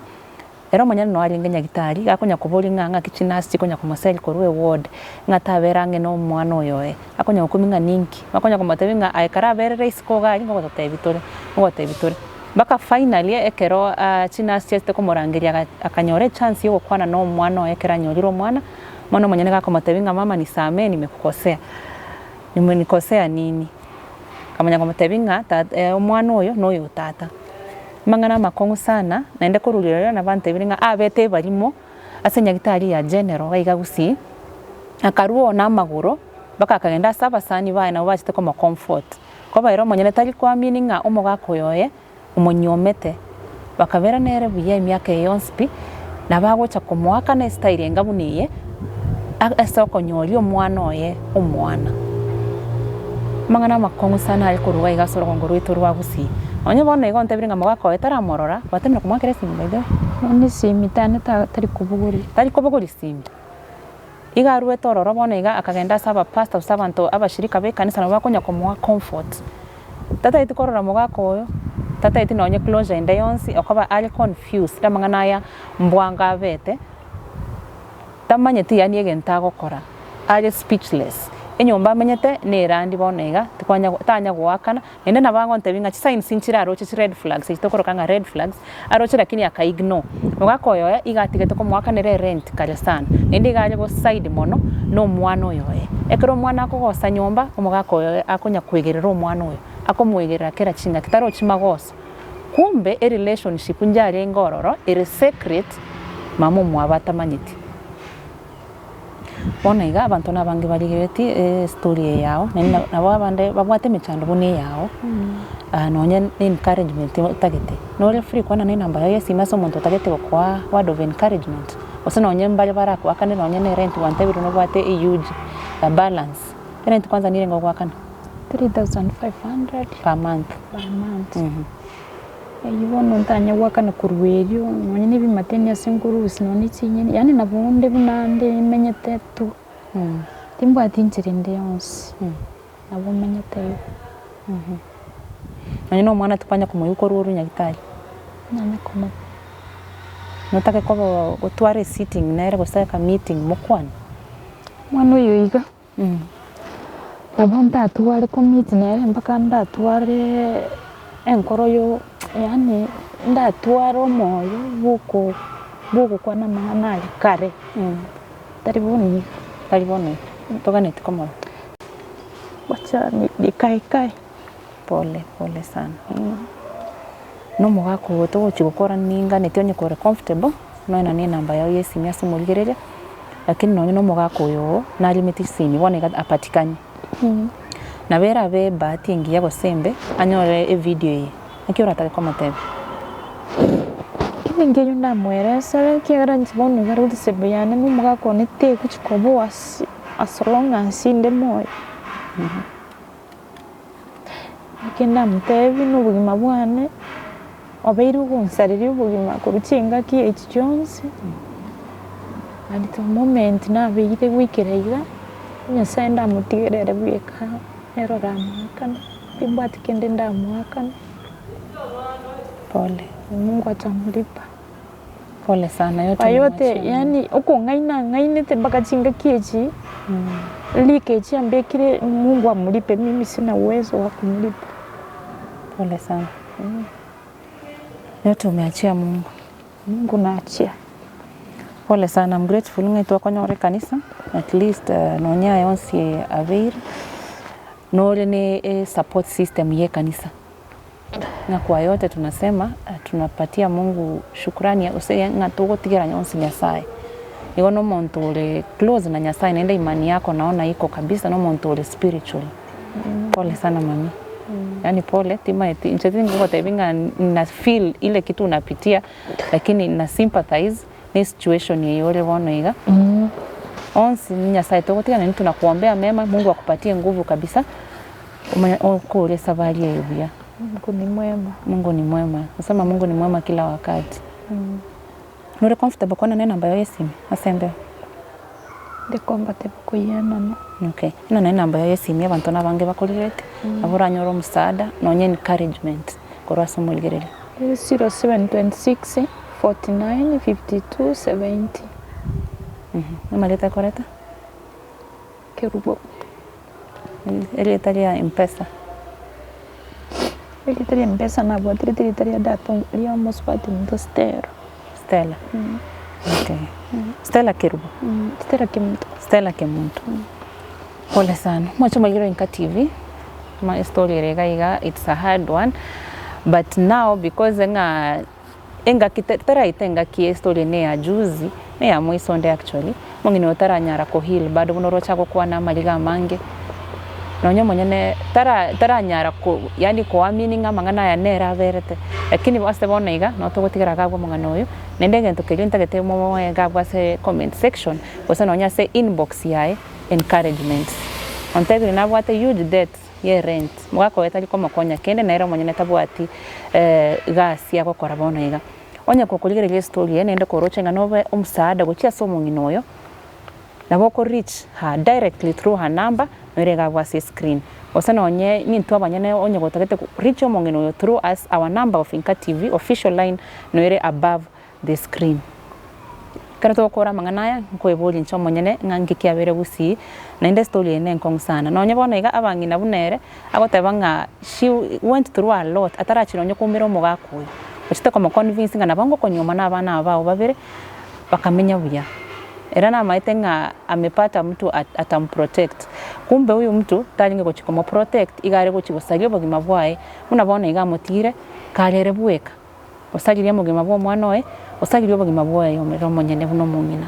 ero munyene no ari ngenya gitari gakonya kuboli nganga kichinasi konya kumasel korwe ward ngataberange no mwana oyo akonya kuminga ninki akonya kumatebinga aikara berere iskoga ngo gotebitore baka finally ekero chinasi este komorangiria akanyore chance yo kwana no mwana ekera nyoriro mwana mwenye gakomatebinga mama nisame nimekukosea nimenikosea nini kamanya komatebinga omwana oyo noyo tata mangana makongo sana naende kurulira na bante biringa abete barimo asenya gitari ya general gaiga gusi akaruo na maguro baka akagenda saba sani bae na bachite koma comfort ko bairo monyene tari kwa meaninga omogako yoye umonyomete bakabera nere buye emyaka yonspi na bagocha kumwaka na style ngabuniye asoko nyori omwana oye omwana mangana makongu sana ariko ruwa igasoro ngo rwito rwa gusi onye bona igo ntebiringa mogako etara morora batemera kumwakere simbe ni simitane tari kubuguri simbe iga rweto roro bona iga akagenda saba pastor sabanto abashirika be kanisa na bakonya kumwa comfort tata itikorora mogako oyo tata iti nonye closure inde yonsi okoba ali confused tamangana ya mbwanga bete tamanyeti yani egenta gukora ali speechless enyomba amenyete ne randi bonega tikwanya tanya gwakana ende nabango ntebinga sign sinchira aroche red flags itokoroka nga red flags aroche lakini akaignore mogako yoya igatigete ko mwakanere rent kale sana ende gaje go side mono no mwana yoye ekero mwana akogosa nyomba omogako yoya akonya kwegerera omwana oyo akomwegerera kera chinga kitaro chimagoso kumbe a relationship njare ngororo ere secret mamo mwabata manyiti bona iga abantu nabange baligeti story yao nabo abande babwate michando bune yao nonye encouragement tagete no free kwana ne namba ya sima so muntu tagete kwa word of encouragement osana onye mbale barako akane nonye ne rent wante biruno bwate a huge balance rent kwanza nire ngo kwakana 3,500 per month yibono ntanya wakana kurwerio nonye nibi mateni asengurusi noni chinyene yani nabonde bunande menyete tu timbo atinjire ndeyonsi nabo menyete nonye no mwana tupanya kumuyuko ruru nyagitari nanya komo notake ko gutware sitting nere gusaka meeting mukwana mwana uyu iga nabo ndatware ko meeting nere mpaka ndatware enkoro yo yani ndatwara omoyo buko kwa na mahana kare tariboni toganete komora bacha ni kai pole sana no mogako to chigukora ninga netonye kore comfortable no ina ni namba yao yesi myasi muligereria lakini no mogako yo na limit sini wone apatikanye na vera be bahati ngiya gosembe anyore video ye akiora taka koma tebe ngeyo ndamweresa kiagara nchibonu garuti sebeyane n'umugako nete kuchikobo asolonga nsinde moyo kenda mutebi n'ubugima bwane obeire ugunsariri ubugima kurukinga ki ekijonsi and the moment nabeire wikireiga nyasaye ndamutigerere bweka ero ramwakana bimbati kende ndamwakana pole Mungu atamlipa pole sana yote yani uko ngainete mpaka chinga kiechi likechi ambekire Mungu amlipe mimi sina uwezo wa kumlipa pole sana yote umeachia Mungu naachia pole sana I'm grateful ngaitu kwa nyore kanisa at least nonya yonsi avail nole ni support system ye kanisa na kwa yote tunasema tunapatia Mungu shukrani useye ngatugo tigera nyonsi Nyasaye igo no muntu ule close na Nyasaye nenda imani yako naona iko kabisa no muntu ule spiritual pole sana mami yani pole tima ncheti ngo tebinga na feel ile kitu unapitia lakini na sympathize ni situation yeyore wono iga onsi Nyasaye togotiga nini tunakuombea mema Mungu akupatie nguvu kabisa ukule safari yeyo bia Mungu ni mwema. Nasema Mungu ni mwema kila wakati. Nure comfortable kwa nena namba ya simu asembe. De comfortable kuyana no. Okay. Ina namba ya simu abantu nabange bakolirete. Abura nyoro msaada nonye encouragement. Korwa somo ligerere. 0726 49 52 70. Maleta koreta? Kerubo. Ele italia M-Pesa. Ele mpesa na bwa tiri dato liyo moswati ndo Stella. Okay. Stella Kerubo. Stella Kemuntu. Pole sana. Mwacho magiro Inka TV. My story rega it's a hard one. But now because enga kitera itenga ki story ne ya juzi ne ya mwisonde actually. mongino taranyara ko heal bado bunorocha kwa na maliga mange nonyo monyene taranyara ko yani ko amini nga mangana ya nera verete lakini waste bona iga no to gotigera gagwa mongano uyu nende gento kelinta gete momo ya gagwa se comment section kosa nonya se inbox yae encouragement ontegri na bwate huge debt ye rent mwako etali ko makonya kende na era monyene tabwati gas yako korabona iga onya ko kuligere ile story nende ko roche nganobe umsaada gochia somo nginoyo na boko reach her directly through her number norega wasi screen osana onye ni ntwa banyane onye gotagete reach omongeno through us our number of Inka TV official line noere above the screen karato kora manganaya ko eboli ncho monyene ngangi kyabere busi na inde story ene nkong sana no nyabona iga abangi na bunere agotebanga she went through a lot atarachiro nyo kumiro mogako ochite como convincing na bango konyoma na abana abao babere bakamenya buya era na maitenga amepata mtu atamprotect kumbe huyu mtu talinge ko chikomo protect igare ko chibosagyo bogima bwae munabona iga mutire kalere bueka osagirya mugima bwo mwanoe osagirya bogima bwae yomero monyene buno mumina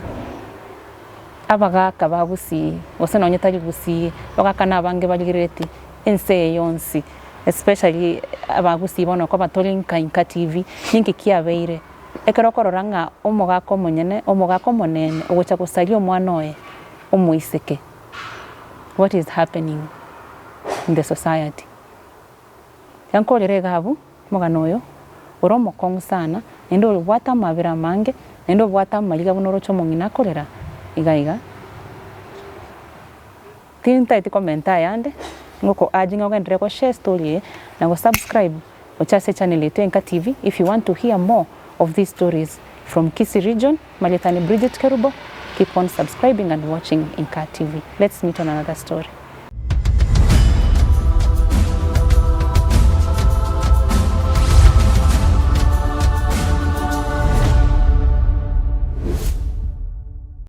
abaga kababusi osana onyetali busi bagakana abange bagireti ense yonsi especially abagusi bono ko batolinka Inka TV ninki kiabeire ekero kororanga omogako monyene omogako monene ogocha gusali omwanoe omuiseke what is happening in the society yankolere gabu moganoyo oromo kong sana endo bwata mabira mange endo bwata maliga bunorocho mongina kolera igaiga tinta iti komenta yande ngoko ajinga ogendere ko share story na go subscribe ochase channel yetu Inka TV if you want to hear more of these stories from Kisii region. Maletani Bridget Kerubo. Keep on subscribing and watching Inka TV. Let's meet on another story.